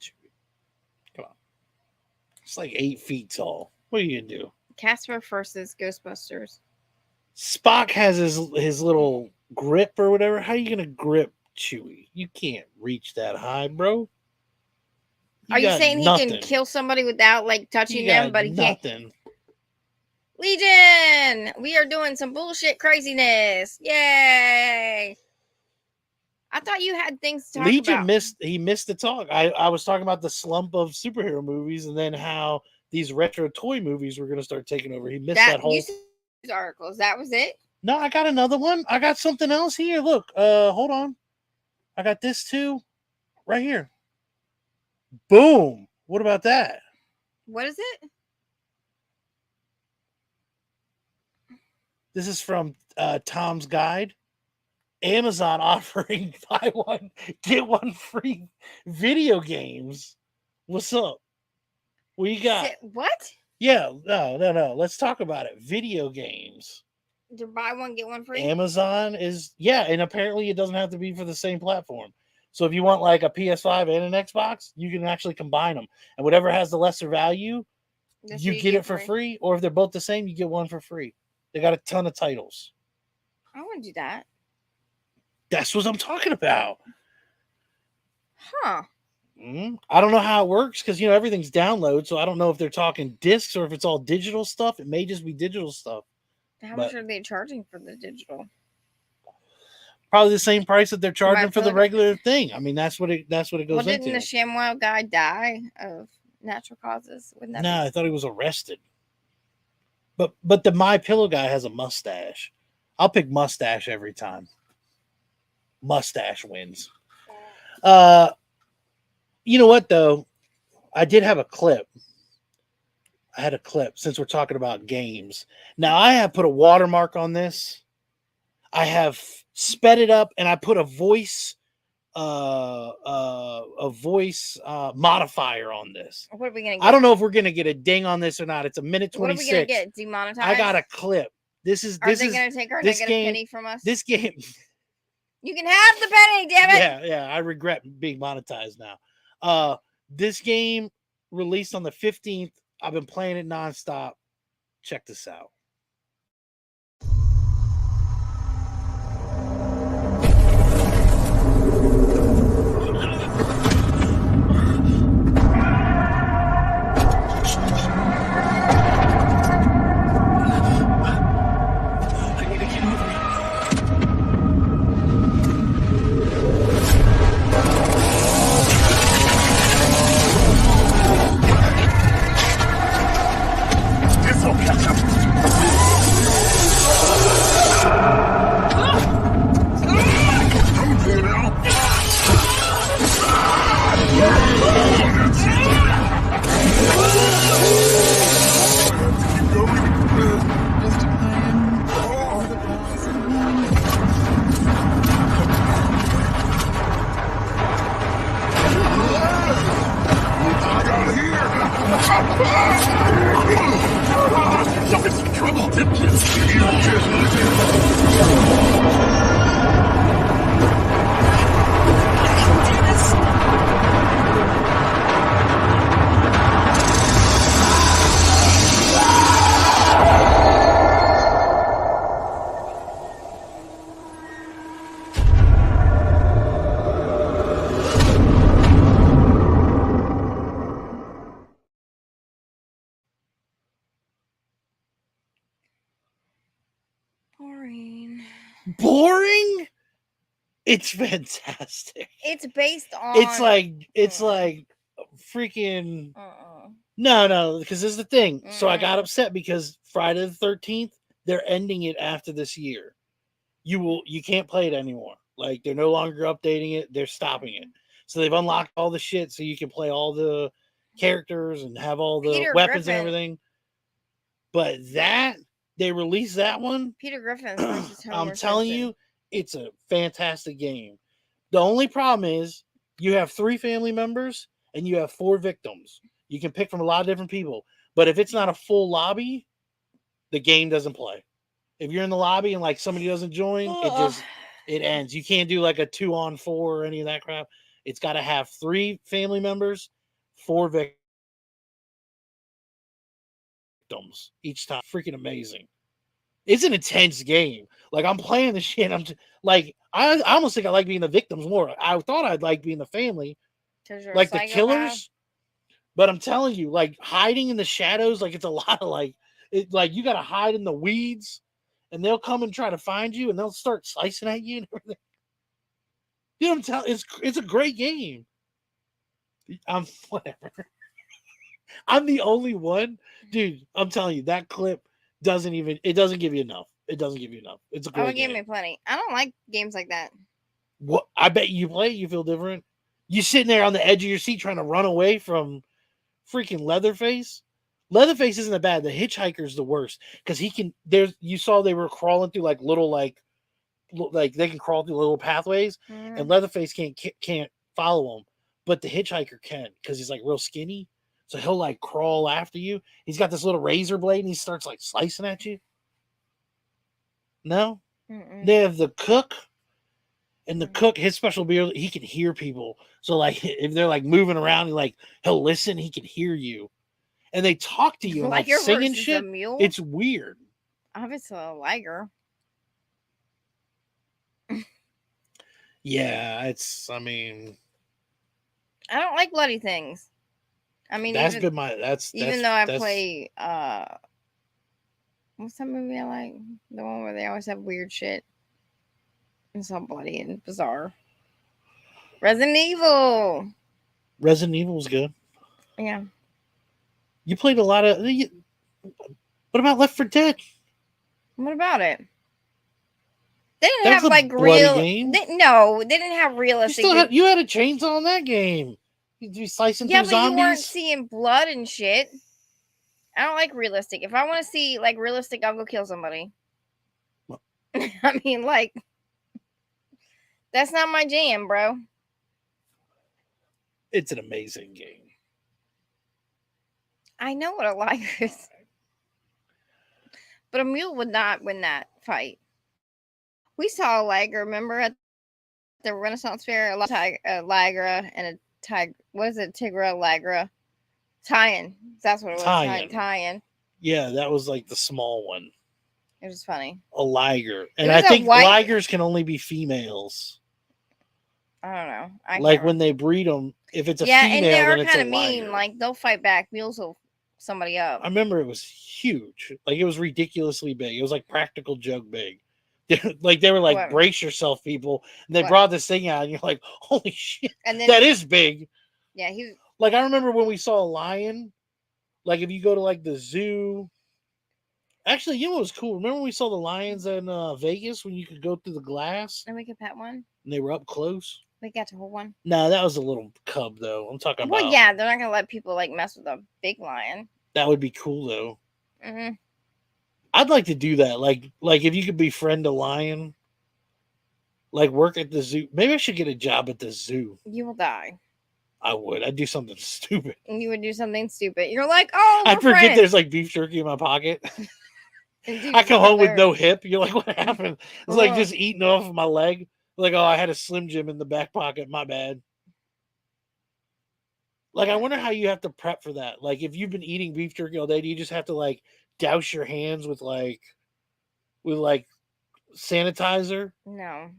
Chewie. Come on. It's like 8 feet tall. What are you gonna do? Casper versus Ghostbusters. Spock has his little grip or whatever. How are you gonna grip Chewie? You can't reach that high, bro. Are you saying he can kill somebody without like touching them, but he can't? Legion, we are doing some bullshit craziness. Yay! I thought you had things to talk Legion about. He missed the talk. I was talking about the slump of superhero movies and then how these retro toy movies were going to start taking over. He missed that whole news articles. That was it. No, I got another one. I got something else here. Look, hold on. I got this too, right here. Boom. What about that? What is it? This is from Tom's Guide. Amazon offering buy one, get one free video games. What's up? What you got? What? Yeah, no. Let's talk about it. Video games. To buy one, get one free? Amazon is, yeah, and apparently it doesn't have to be for the same platform. So if you want like a PS5 and an Xbox, you can actually combine them. And whatever has the lesser value, you get it for free. Or if they're both the same, you get one for free. They got a ton of titles. I want to do that. That's what I'm talking about. Huh. I don't know how it works because, everything's download. So I don't know if they're talking discs or if it's all digital stuff. It may just be digital stuff. How much are they charging for the digital? Probably the same price that they're charging for the pillow- regular thing. I mean, that's what it goes Well, didn't into. the ShamWow guy die of natural causes? Wouldn't that No, be? I thought he was arrested. But the My Pillow guy has a mustache. I'll pick mustache every time. Mustache wins. You know what though? I did have a clip. I had a clip since we're talking about games. Now I have put a watermark on this. I have sped it up and I put a voice modifier on this. What are we gonna get? I don't know if we're gonna get a ding on this or not. It's a minute 26. What are we gonna get? Demonetized? I got a clip. This is Are they gonna take our this negative game- penny from us? This game. You can have the penny, damn it! Yeah. I regret being monetized now. This game released on the 15th. I've been playing it nonstop. Check this out. Boring? It's fantastic. It's based on. It's like freaking. No, because this is the thing. So I got upset because Friday the 13th, they're ending it after this year. You can't play it anymore. Like they're no longer updating it. They're stopping it. So they've unlocked all the shit so you can play all the characters and have all the Peter weapons Griffin. and everything. But they released that one. Peter Griffin. I'm telling you, it's a fantastic game. The only problem is you have 3 family members and you have 4 victims. You can pick from a lot of different people. But if it's not a full lobby, the game doesn't play. If you're in the lobby and like somebody doesn't join, it ends. You can't do like a 2-on-4 or any of that crap. It's got to have 3 family members, 4 victims each time. Freaking amazing. It's an intense game. Like I'm playing the shit. I'm just, like I almost think I like being the victims more. I thought I'd like being the family, like the killers. But I'm telling you, like hiding in the shadows, like it's a lot of like you got to hide in the weeds, and they'll come and try to find you, and they'll start slicing at you and everything. You know what I'm telling? It's a great game. Whatever. I'm the only one, dude. I'm telling you, that clip doesn't give you enough. It doesn't give you enough. It's a great game. Give me plenty. I don't like games like that. What? I bet you play it, you feel different. You sitting there on the edge of your seat trying to run away from freaking Leatherface. Leatherface isn't that bad. The hitchhiker's the worst because he can. You saw they were crawling through like little like they can crawl through little pathways, and Leatherface can't follow them, but the hitchhiker can because he's like real skinny. So he'll like crawl after you. He's got this little razor blade and he starts like slicing at you. No? They have the cook. And the cook, his special ability, he can hear people. So like if they're like moving around, he'll listen, he can hear you. And they talk to you and like singing shit. It's weird. Obviously a liger. Yeah, I don't like bloody things. I mean, that's even been my even though I play What's that movie I like? The one where they always have weird shit. It's all bloody and bizarre. Resident Evil. Resident Evil's good. Yeah. You played a lot of. What about Left 4 Dead? What about it? They didn't That's have a like bloody real. game. No, they didn't have You realistic. still had, you had a chainsaw in that game. You'd be slicing Yeah, through but you weren't zombies. seeing blood and shit. I don't like realistic. If I want to see like realistic, I'll go kill somebody. Well- I mean, like, that's not my jam, bro. It's an amazing game. I know what a liger is. But a mule would not win that fight. We saw a liger, remember, at the Renaissance Fair? A liger and a tiger. What is it? Tigra, ligra. Tie-in. That's what it was. Tie-in. Tie-in. Yeah, that was like the small one. It was funny. A liger. It And was I a think white- ligers can only be females. I don't know. I Like can't when they breed them, if it's a yeah, and female, they're then it's kind a of mean. liger. Like, they'll fight back. Mules will somebody up. I remember it was huge. Like it was ridiculously big. It was like practical joke big. Like they were like, What? brace yourself, people. And they What? brought this thing out, and you're like, holy shit, And then, that is big. yeah, he Like I remember when we saw a lion. Like if you go to like the zoo. Actually, you know what was cool? Remember when we saw the lions in Vegas when you could go through the glass and we could pet one. and they were up close? We got to hold one. No, that was a little cub though. I'm talking Well, about. yeah, they're not gonna let people like mess with a big lion. That would be cool though. Mm-hmm. I'd like to do that. Like if you could befriend a lion, like work at the zoo. Maybe I should get a job at the zoo. You will die. I would. I'd do something stupid. And you would do something stupid. You're like, oh, I we're forget friends. there's like beef jerky in my pocket. And dude, I come home with there. no hip. You're like, what happened? It's like Ugh. just eating off of my leg. Like, oh, I had a Slim Jim in the back pocket. My bad. Like, I wonder how you have to prep for that. Like, if you've been eating beef jerky all day, do you just have to like douse your hands with sanitizer? No.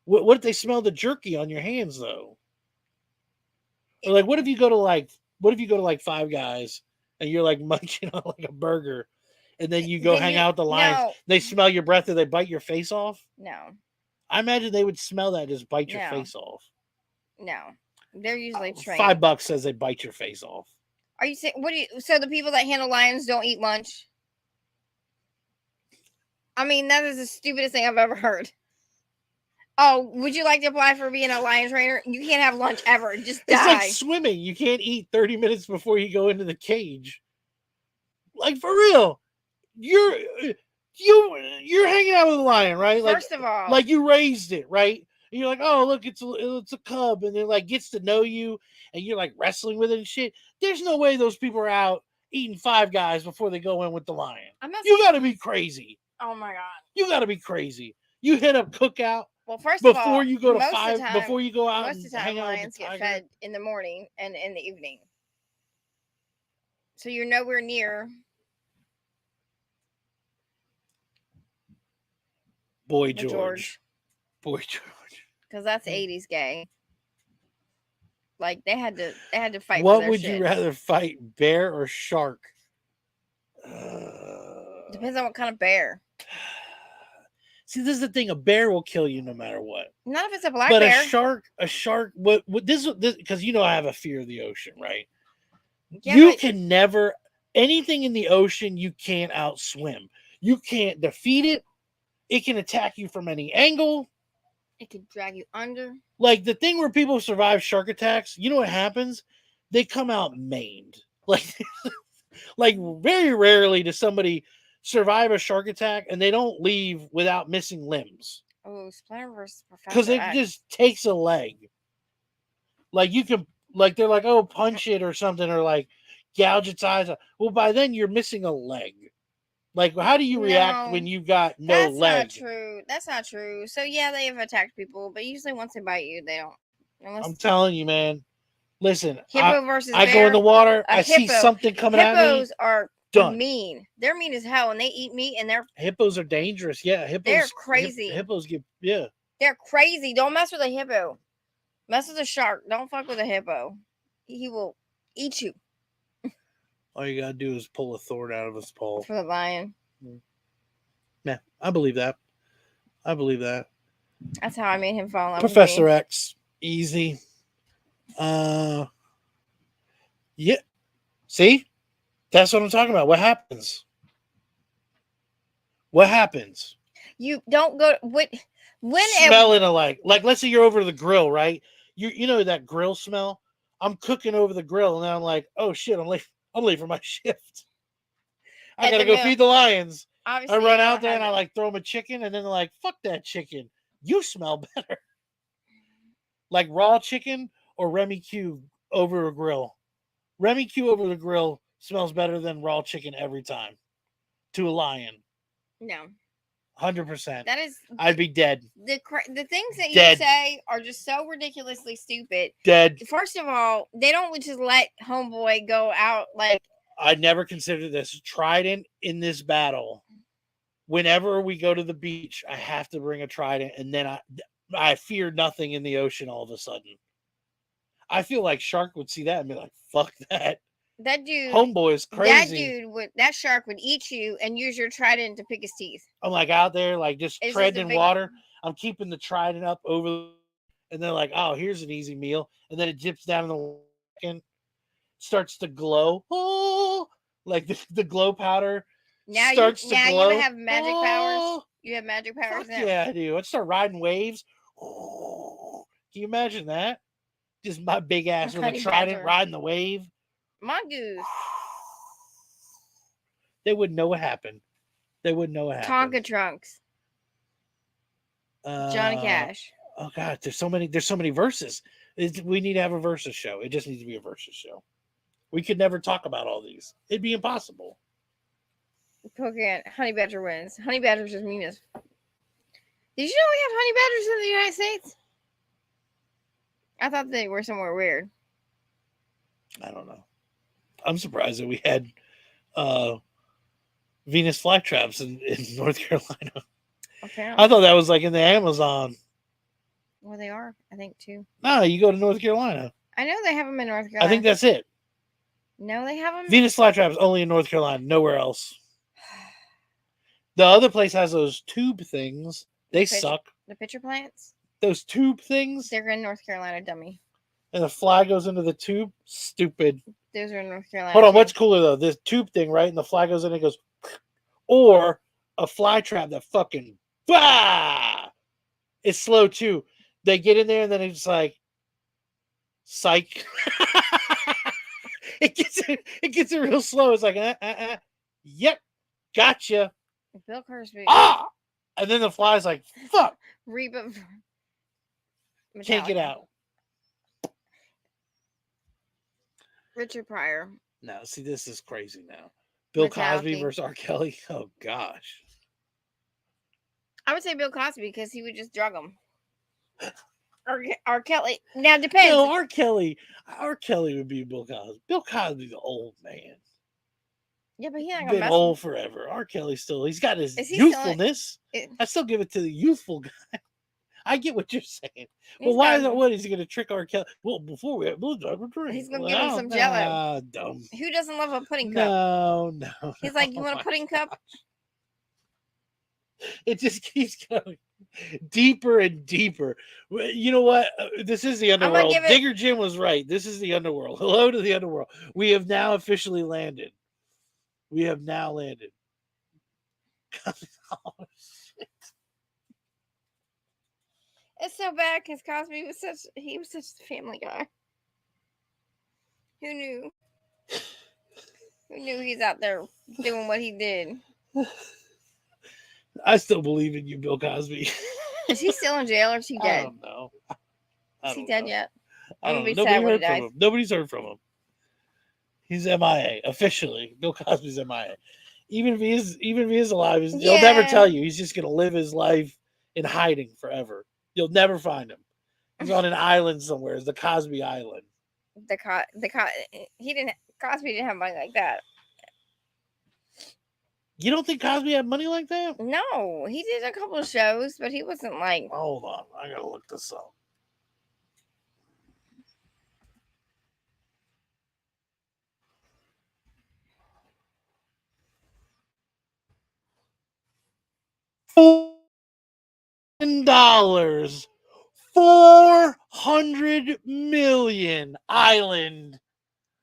What if they smell the jerky on your hands though? Or like, what if you go to like Five Guys and you're like munching on like a burger, and then you go Then hang you- out with the lions? no. They smell your breath and they bite your face off. No. I imagine they would smell that, just bite your No. face off. No. They're usually trained. $5 says they bite your face off. Are you saying so the people that handle lions don't eat lunch? I mean, that is the stupidest thing I've ever heard. Oh, would you like to apply for being a lion trainer? You can't have lunch ever. Just die. It's like swimming. You can't eat 30 minutes before you go into the cage. Like for real. You're hanging out with a lion, right? Like, First of all, like you raised it, right? And you're like, oh, look, it's a cub, and it like gets to know you, and you're like wrestling with it and shit. There's no way those people are out eating Five Guys before they go in with the lion. I'm not You saying, got to be crazy. oh my god. You got to be crazy. You hit up Cookout Well, first of all, before you go to most of the Five. time- Before you go out most and of the time hang out with lions the get tiger. fed in the morning and in the evening, so you're nowhere near. Boy the George. Boy George. Because that's 80s gay. Like they had to fight. for What their would shit. you rather fight, bear or shark? Depends on what kind of bear. See, this is the thing: a bear will kill you no matter what. Not if it's a black But bear. a shark. What this? Because you know I have a fear of the ocean, right? Yeah, You but- can never anything in the ocean. You can't outswim. You can't defeat it. It can attack you from any angle. It could drag you under. Like the thing where people survive shark attacks, you know what happens? They come out maimed. Like very rarely does somebody survive a shark attack and they don't leave without missing limbs. Oh, Splinter versus Professor Because it X. just takes a leg. Like you can like they're like, oh, punch it or something, or like gouge its eyes out. Well, by then you're missing a leg. Like, how do you react No, when you've got no That's leg? not true. That's not true. So yeah, they have attacked people, but usually once they bite you, they don't. Unless I'm telling you, man. Listen, hippo versus I bear. go in the water, A I see hippo- something coming at me. Hippos are Done. mean. They're mean as hell, and they eat meat, and Hippos are dangerous. Yeah, hippos. They're crazy. Hippos get yeah. they're crazy. Don't mess with a hippo. Mess with a shark. Don't fuck with a hippo. He will eat you. All you gotta do is pull a thorn out of his paw. For the lion. Yeah, I believe that. I believe that. That's how I made him fall in love Professor with me. X, easy. Uh, yeah. See, that's what I'm talking about. What happens? What happens? You don't go. When Smelling alike. Like, let's say you're over the grill, right? You know that grill smell. I'm cooking over the grill, and then I'm like, oh shit, I'm late. I'm late for my shift. I At gotta the go mill, feed the lions. I obviously, run you out don't there have and I it. like throw them a chicken, and then they're like, fuck that chicken. You smell better. Like raw chicken or Remy Q over a grill. Remy Q over the grill smells better than raw chicken every time. To a lion. No, 100%. that is I'd be dead. the things that you Dead. say are just so ridiculously stupid. Dead. First of all, they don't just let homeboy go out like I never considered this. Trident in this battle. Whenever we go to the beach, I have to bring a trident, and then I fear nothing in the ocean all of a sudden. I feel like Shark would see that and be like, fuck that. that dude. Homeboy is crazy. That shark would eat you and use your trident to pick his teeth. I'm like out there, like just It's just treading a in big- water. I'm keeping the trident up over, and they're like, oh, here's an easy meal. And then it dips down in the water and starts to glow. Oh, like the glow powder starts to glow. You have magic powers. Oh, You have magic powers fuck now. yeah, I do. I'd start riding waves. Oh, can you imagine that? Just my big ass with a Honey trident badger. riding the wave. Mongoose. They wouldn't know what happened. They wouldn't know what happened. Tonka Trunks. Johnny Cash. Oh god, there's so many verses. We need to have a versus show. It just needs to be a versus show. We could never talk about all these. It'd be impossible. Pokemon. Honey Badger wins. Honey Badger's just mean as. Did you know we have honey badgers in the United States? I thought they were somewhere weird. I don't know. I'm surprised that we had Venus flytraps in North Carolina. Apparently. I thought that was like in the Amazon. Well, they are, I think, too. No, you go to North Carolina. I know they have them in North Carolina. I think that's it. No, they have them. Venus flytraps only in North Carolina, nowhere else. The other place has those tube things. They suck. The pitcher plants? Those tube things. They're in North Carolina, dummy. And the fly goes into the tube. Stupid. Those are in North Carolina. Hold on, too. what's cooler though? This tube thing, right? And the fly goes in and it goes, or a fly trap that fucking bah! It's slow too. They get in there and then it's like psych. it gets it real slow. It's like yep, gotcha. Bill Cosby. Ah, and then the fly's like fuck. Reba. Can't get Metallica. out. Richard Pryor. No, see, this is crazy now. Bill Cosby Metallica. versus R. Kelly. Oh gosh. I would say Bill Cosby because he would just drug him. R. Kelly. Now it depends. No, R. Kelly would be Bill Cosby. Bill Cosby's an old man. Yeah, but he's not gonna Been mess old forever. R. Kelly he's got his Is he still- youthfulness. I still give it to the youthful guy. I get what you're saying. Well, why is that? What is he going to trick R. Kelly? Well, before we have a drink, He's gonna give him some Jell-O. Dumb. Who doesn't love a pudding cup? No. He's like, you want a pudding cup? It just keeps going deeper and deeper. You know what? This is the underworld. give it- Digger Jim was right. This is the underworld. Hello to the underworld. We have now officially landed. We have now landed. Oh, shit. It's so bad because Cosby was such a family guy. Who knew? Who knew he's out there doing what he did? I still believe in you, Bill Cosby. Is he still in jail or is he I dead? don't know. Is he dead yet? I I'm don't gonna know. be sad Nobody when he heard from dies. him. Nobody's heard from him. He's MIA officially. Bill Cosby's MIA. Even if he is alive, he'll never Yeah. tell you. He's just gonna live his life in hiding forever. You'll never find him. He's on an island somewhere. It's the Cosby Island. Cosby didn't have money like that. You don't think Cosby had money like that? No, he did a couple of shows, but he wasn't like. Hold on, I gotta look this up. $400 million island.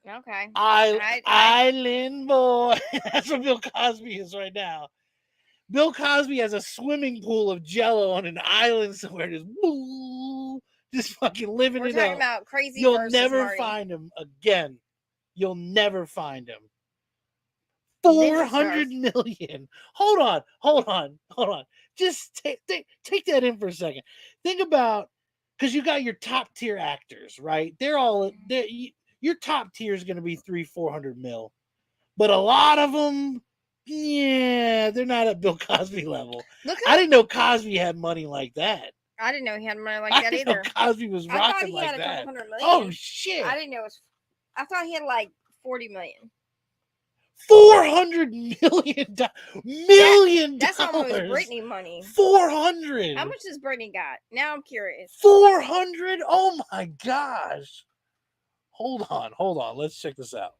Okay. Island boy. That's what Bill Cosby is right now. Bill Cosby has a swimming pool of Jello on an island somewhere, just fucking living We're it talking up. about crazy. You'll versus never Marty. find him again. You'll never find him. Ninja 400 million. Hold on. Just take that in for a second. Think about, because you got your top tier actors, right? Your top tier is going to be 300-400 mil, but a lot of them, yeah, they're not at Bill Cosby level. I didn't know Cosby had money like that. I didn't know he had money like I that didn't either. know Cosby was I thought rocking he like had a that. couple $100 million. Oh shit! I didn't know it was. I thought he had like 40 million. $400 million. That's almost Britney money. 400. How much does Britney got? Now I'm curious. 400. Oh my gosh. Hold on. Let's check this out.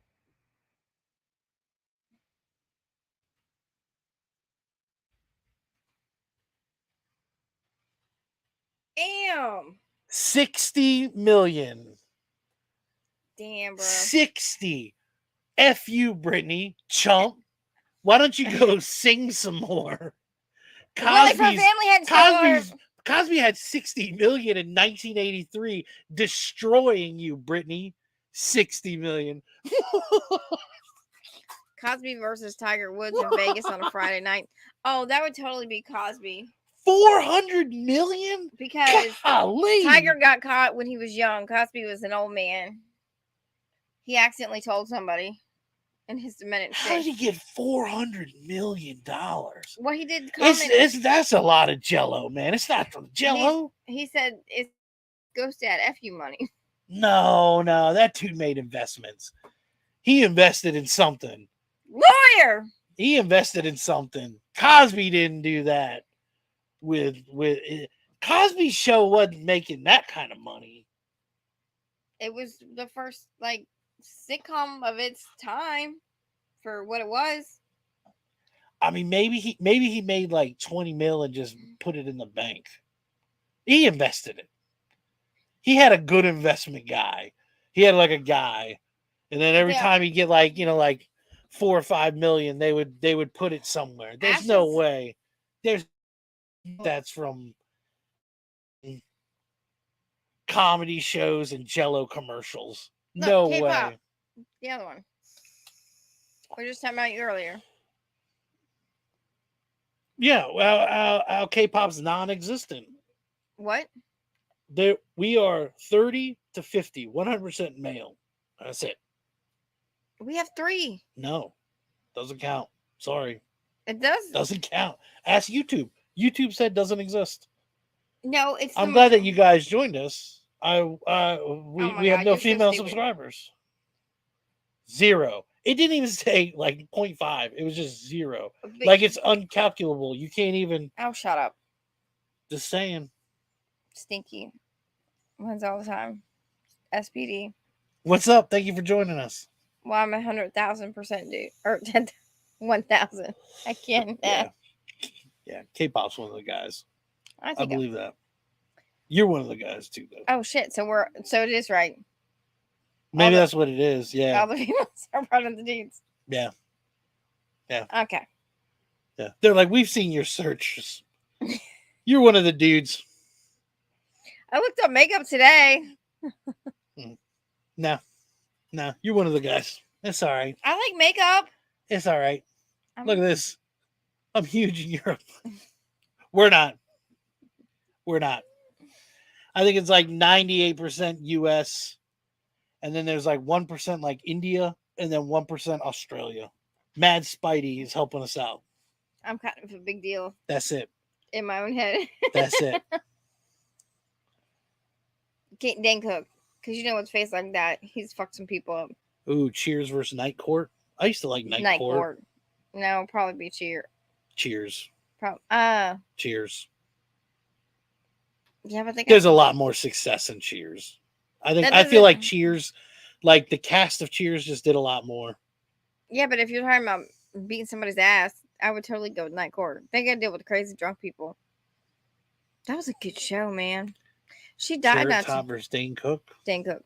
Damn. 60 million. Damn, bro. 60. F you, Britney, chump. Why don't you go sing some more? Cosby had 60 million in 1983, destroying you, Britney. 60 million. Cosby versus Tiger Woods in Vegas on a Friday night. Oh, that would totally be Cosby. 400 million? Because Golly. Tiger got caught when he was young. Cosby was an old man. He accidentally told somebody in his demented state. How did he get $400 million? Well, he did comment. That's a lot of Jello, man. It's not from Jello. He said it's Ghost Dad F you money. No, that dude made investments. He invested in something. Lawyer. He invested in something. Cosby didn't do that. With Cosby's show wasn't making that kind of money. It was the first sitcom of its time for what it was. I mean, maybe he made like 20 mil and just put it in the bank. He invested it. He had a good investment guy. He had like a guy, and then every time he get like 4 or 5 million, they would put it somewhere. There's no way. That's from comedy shows and Jello commercials. No way. The other one. We were just talking about you earlier. Yeah, well, our K-pop's non-existent. What? We are 30 to 50, 100% male. That's it. We have 3. No, doesn't count. Sorry. It does. Doesn't count. Ask YouTube. YouTube said doesn't exist. No, it's. I'm glad that you guys joined us. We have no female subscribers. 0. It didn't even say 0.5. It was just 0. It's uncalculable. You can't even. Oh, shut up. Just saying. Stinky. Wins all the time. SPD. What's up? Thank you for joining us. Well, I'm 100,000% dude. Or 1,000. I can't. Yeah. K-pop's one of the guys. I believe that. You're one of the guys too, though. Oh shit! So it is right. Maybe that's what it is. Yeah. All the females are part of the dudes. Yeah. Yeah. Okay. Yeah. They're like, we've seen your searches. You're one of the dudes. I looked up makeup today. No, you're one of the guys. It's all right. I like makeup. It's all right. Look at this. I'm huge in Europe. We're not. I think it's 98% US, and then there's 1% India, and then 1% Australia. Mad Spidey is helping us out. I'm kind of a big deal. That's it. In my own head. That's it. Dan Cook, because you know what's face like that, he's fucked some people up. Ooh, Cheers versus Night Court. I used to like Night Court. No, probably be Cheers. Cheers. Cheers. Yeah, but there's a lot more success in Cheers. I feel like Cheers, the cast of Cheers just did a lot more. Yeah, but if you're talking about beating somebody's ass, I would totally go with Night Court. They got to deal with crazy drunk people. That was a good show, man. She died Carrot not Top too. versus Dane Cook. Dang Cook.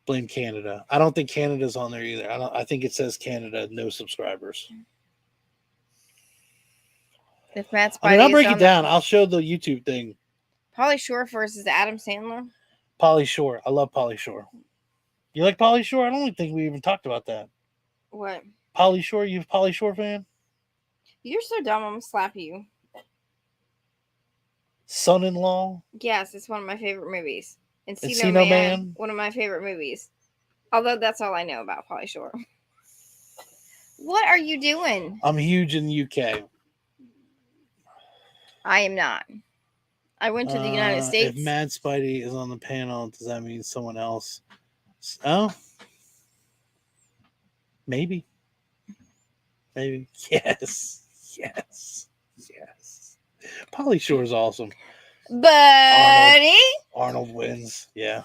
Blame Canada. I don't think Canada's on there either. I think it says Canada, no subscribers. If Matt Spidey I mean, I'll break is it on down. there. I'll show the YouTube thing. Pauly Shore versus Adam Sandler. Pauly Shore. I love Pauly Shore. You like Pauly Shore? I don't think we even talked about that. What? Pauly Shore? You a Pauly Shore fan? You're so dumb. I'm gonna slap you. Son-in-Law? Yes, it's one of my favorite movies. Encino Man? One of my favorite movies. Although that's all I know about Pauly Shore. What are you doing? I'm huge in the UK. I am not. I went to the United States. If Mad Spidey is on the panel, does that mean someone else? Oh, maybe. Maybe. Yes. Pauly Shore is awesome. Buddy. Arnold wins. Yeah.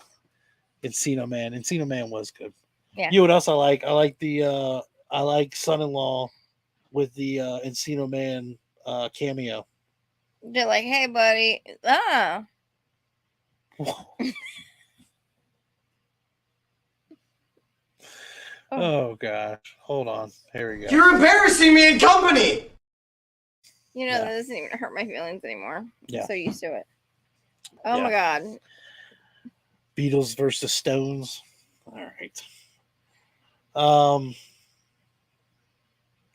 Encino Man. Encino Man was good. Yeah. You know what else I like? I like Son-in-Law with the Encino Man cameo. They're like, hey, buddy. Oh gosh. Hold on. Here we go. You're embarrassing me in company. You know, that doesn't even hurt my feelings anymore. Yeah. I'm so used to it. Oh my God. Beatles versus Stones. All right.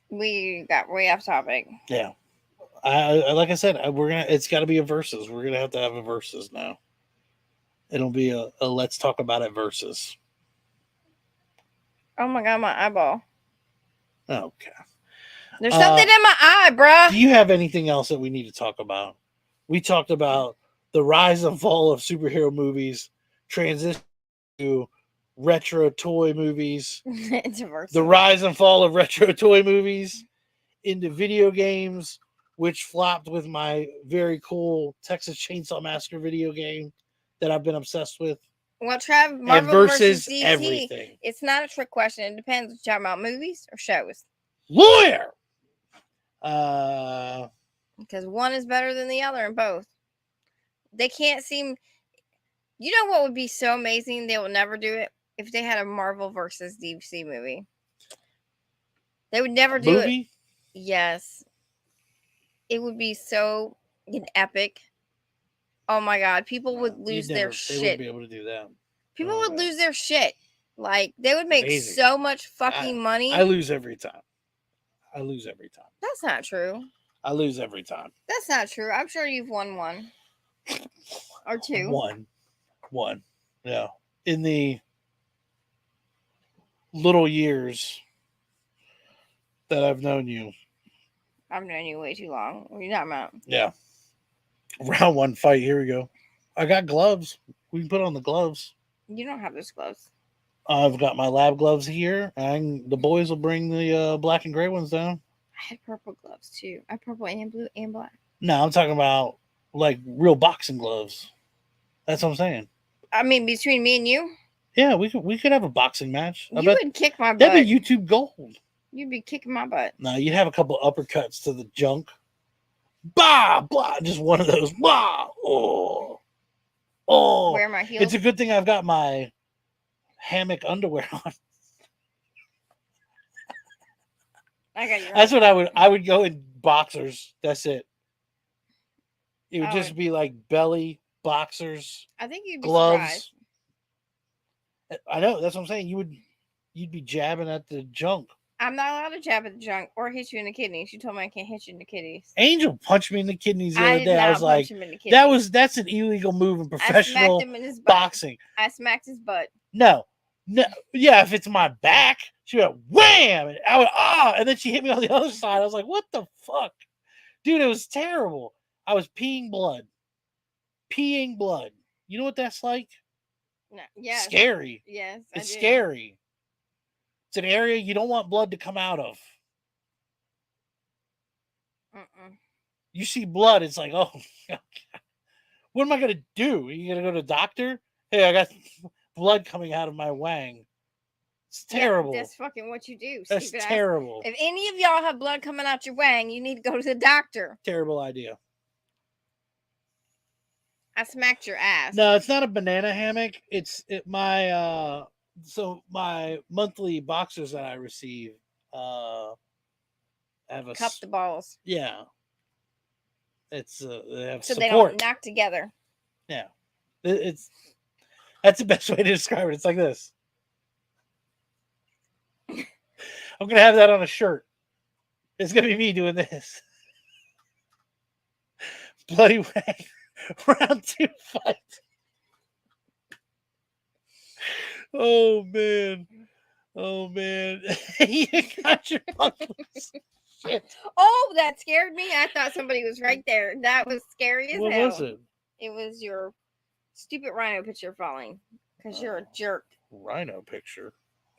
We got way off topic. Yeah. I like I said, it's got to be a versus. We're gonna have to have a versus now. It'll be a let's talk about it versus. Oh my God, my eyeball. Okay. There's something in my eye, bruh. Do you have anything else that we need to talk about? We talked about the rise and fall of superhero movies, transition to retro toy movies, It's a versus. the rise and fall of retro toy movies into video games, which flopped with my very cool Texas Chainsaw Massacre video game that I've been obsessed with. Well, Trav, And Marvel versus DC. everything. It's not a trick question. It depends if you're talking about movies or shows. Lawyer! Because one is better than the other in both. They can't seem... You know what would be so amazing? They will never do it. If they had a Marvel versus DC movie. They would never do it. Yes. It would be so epic. Oh my God. People would lose their shit. They wouldn't be able to do that. People would lose their shit. Like, they would make so much fucking money. I lose every time. That's not true. I lose every time. That's not true. I'm sure you've won one. Or two. One. Yeah. In the little years that I've known you. I've known you way too long. What are you talking about? Yeah. Round one fight. Here we go. I got gloves. We can put on the gloves. You don't have those gloves. I've got my lab gloves here, and the boys will bring the black and gray ones down. I had purple gloves too. I had purple and blue and black. No, I'm talking about like real boxing gloves. That's what I'm saying. I mean, between me and you? Yeah, we could have a boxing match. You would kick my butt. That'd be YouTube gold. You'd be kicking my butt. No, you'd have a couple uppercuts to the junk. Bah, blah, just one of those. Bah, oh. Wear my heels. It's a good thing I've got my hammock underwear on. I got your That's what I would go in boxers. That's it. It would just be like belly, boxers. I think you'd be gloves. surprised. I know, that's what I'm saying. You'd be jabbing at the junk. I'm not allowed to jab at the junk or hit you in the kidneys. You told me I can't hit you in the kidneys. Angel punched me in the kidneys the other day. I was like, him in the kidneys. that's an illegal move in professional I smacked him in his butt. boxing. I smacked his butt. No. Yeah, if it's my back, she went wham, and I went and then she hit me on the other side. I was like, what the fuck, dude? It was terrible. I was peeing blood. You know what that's like? No, yes. Scary. Yes, it's scary. It's an area you don't want blood to come out of. You see blood, it's like, oh, what am I going to do? Are you going to go to the doctor? Hey, I got blood coming out of my wang. It's terrible. Yeah, that's fucking what you do. That's stupid ass. terrible. If any of y'all have blood coming out your wang, you need to go to the doctor. Terrible idea. I smacked your ass. No, it's not a banana hammock. My monthly boxers that I receive have a Cup the balls. Yeah. It's they have so support. they don't knock together. Yeah. That's the best way to describe it. It's like this. I'm gonna have that on a shirt. It's gonna be me doing this. Bloody wang. Round 2 fight. Oh man. You got your buckles. Shit. Oh, that scared me. I thought somebody was right there. That was scary as What hell. was it? It was your stupid rhino picture falling. Because you're a jerk. Rhino picture.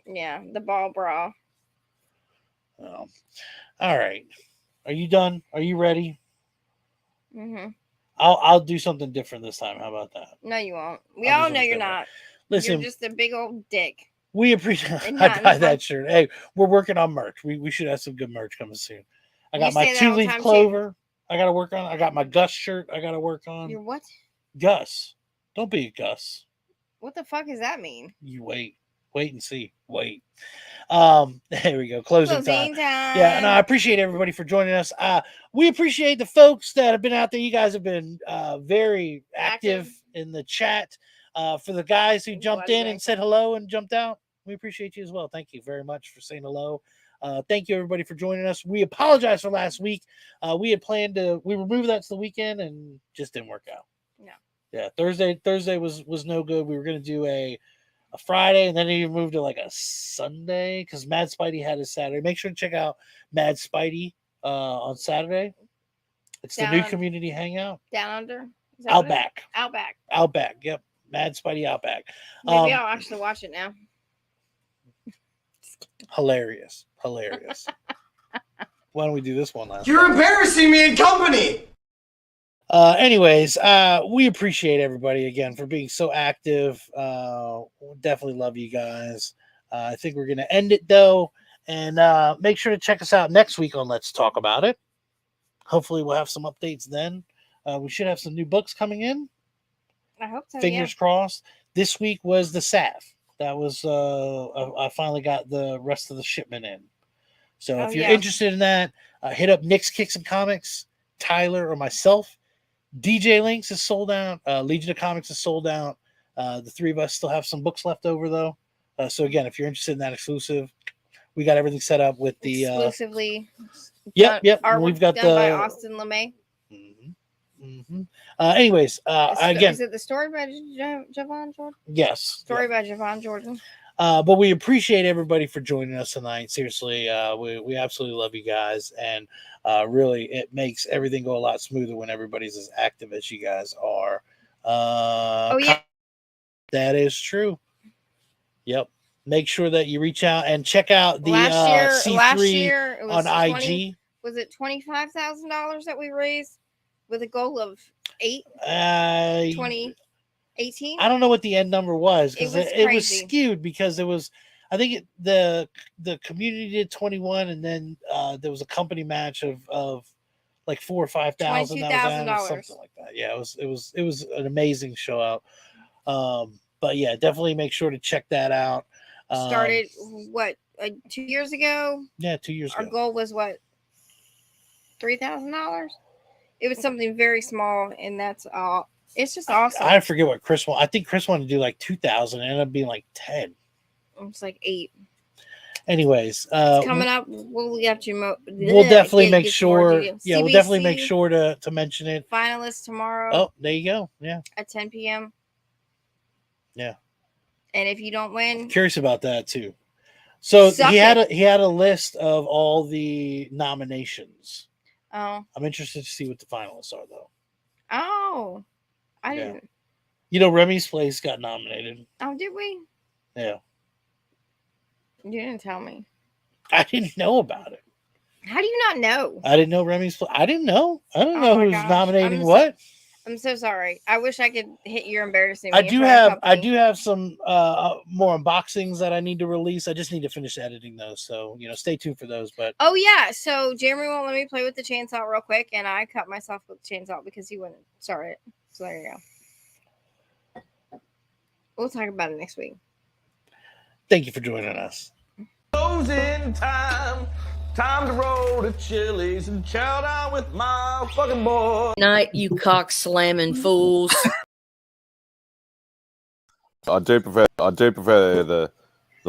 Yeah, the ball bra. Oh. All right. Are you done? Are you ready? Mm-hmm. I'll do something different this time. How about that? No, you won't. We I'll do all know something you're different. not. Listen, You're just a big old dick. we appreciate. And I not in buy the that front. shirt. Hey, we're working on merch. We should have some good merch coming soon. I got You my say that all the 2-leaf time, too. clover. I got to work on. I got my Gus shirt. I got to work on. You're what? Gus. Don't be a Gus. What the fuck does that mean? You wait and see. Wait. There we go. Closing time. Yeah, and I appreciate everybody for joining us. We appreciate the folks that have been out there. You guys have been very active in the chat. For the guys who jumped in and said hello and jumped out, we appreciate you as well. Thank you very much for saying hello. Thank you everybody for joining us. We apologize for last week. We had planned to remove that to the weekend and just didn't work out. No. Yeah, Thursday was no good. We were gonna do a Friday, and then he moved to like a Sunday because Mad Spidey had his Saturday. Make sure to check out Mad Spidey on Saturday. It's the new community hangout. Down under? Outback. Outback. Yep. Mad Spidey Outback. Maybe I'll actually watch it now. Hilarious. Why don't we do this one last? You're embarrassing me in company. Anyways, we appreciate everybody again for being so active. Definitely love you guys. I think we're going to end it though. And make sure to check us out next week on Let's Talk About It. Hopefully we'll have some updates then. We should have some new books coming in. I hope so. Fingers crossed. This week was the salve. That was, I finally got the rest of the shipment in. So if you're interested in that, hit up Nick's Kicks and Comics, Tyler, or myself. DJ Links is sold out. Legion of Comics is sold out. The three of us still have some books left over, though. So again, if you're interested in that exclusive, we got everything set up with the exclusively. Yep. We've got done by Austin LeMay. Anyways, again, is it the story by Javon Jordan? Yes. Story by Javon Jordan. But we appreciate everybody for joining us tonight. Seriously, we absolutely love you guys, and really, it makes everything go a lot smoother when everybody's as active as you guys are. That is true. Yep. Make sure that you reach out and check out the C3 last year it was on 20, IG. Was it $25,000 that we raised with a goal of 2018? I don't know what the end number was because it was crazy. skewed because it was. I think the community did 21, and then there was a company match of like $4,000 or $5,000, $22,000, something like that. Yeah, it was an amazing show out. But yeah, definitely make sure to check that out. Started 2 years ago? Yeah, 2 years ago. Our goal was what? $3,000? It was something very small, and that's all. It's just awesome. I forget what Chris wanted. I think Chris wanted to do like 2,000. It ended up being like 10. It's like 8. Anyways, it's coming up. We'll have to. We'll definitely make sure. Yeah, CBC, we'll definitely make sure to mention it. Finalists tomorrow. Oh, there you go. Yeah. At 10 p.m. Yeah. And if you don't win, curious about that too. So he had a list of all the nominations. Oh. I'm interested to see what the finalists are though. Oh. I didn't. You know, Remy's Place got nominated. Oh, did we? Yeah. You didn't tell me. I didn't know about it. How do you not know? I didn't know Remy's Place. I didn't know. I don't know who's nominating what. I'm so sorry. I wish I could hit your embarrassing. I me in do front of have company. some more unboxings that I need to release. I just need to finish editing those, so stay tuned for those. But Oh yeah, so Jeremy won't let me play with the chainsaw real quick, and I cut myself with the chainsaw because he wouldn't start it. So there you go. We'll talk about it next week. thank you for joining us. Closing time. Time to roll to Chili's and chow down with my fucking boy. Night, you cock slamming fools. I do prefer the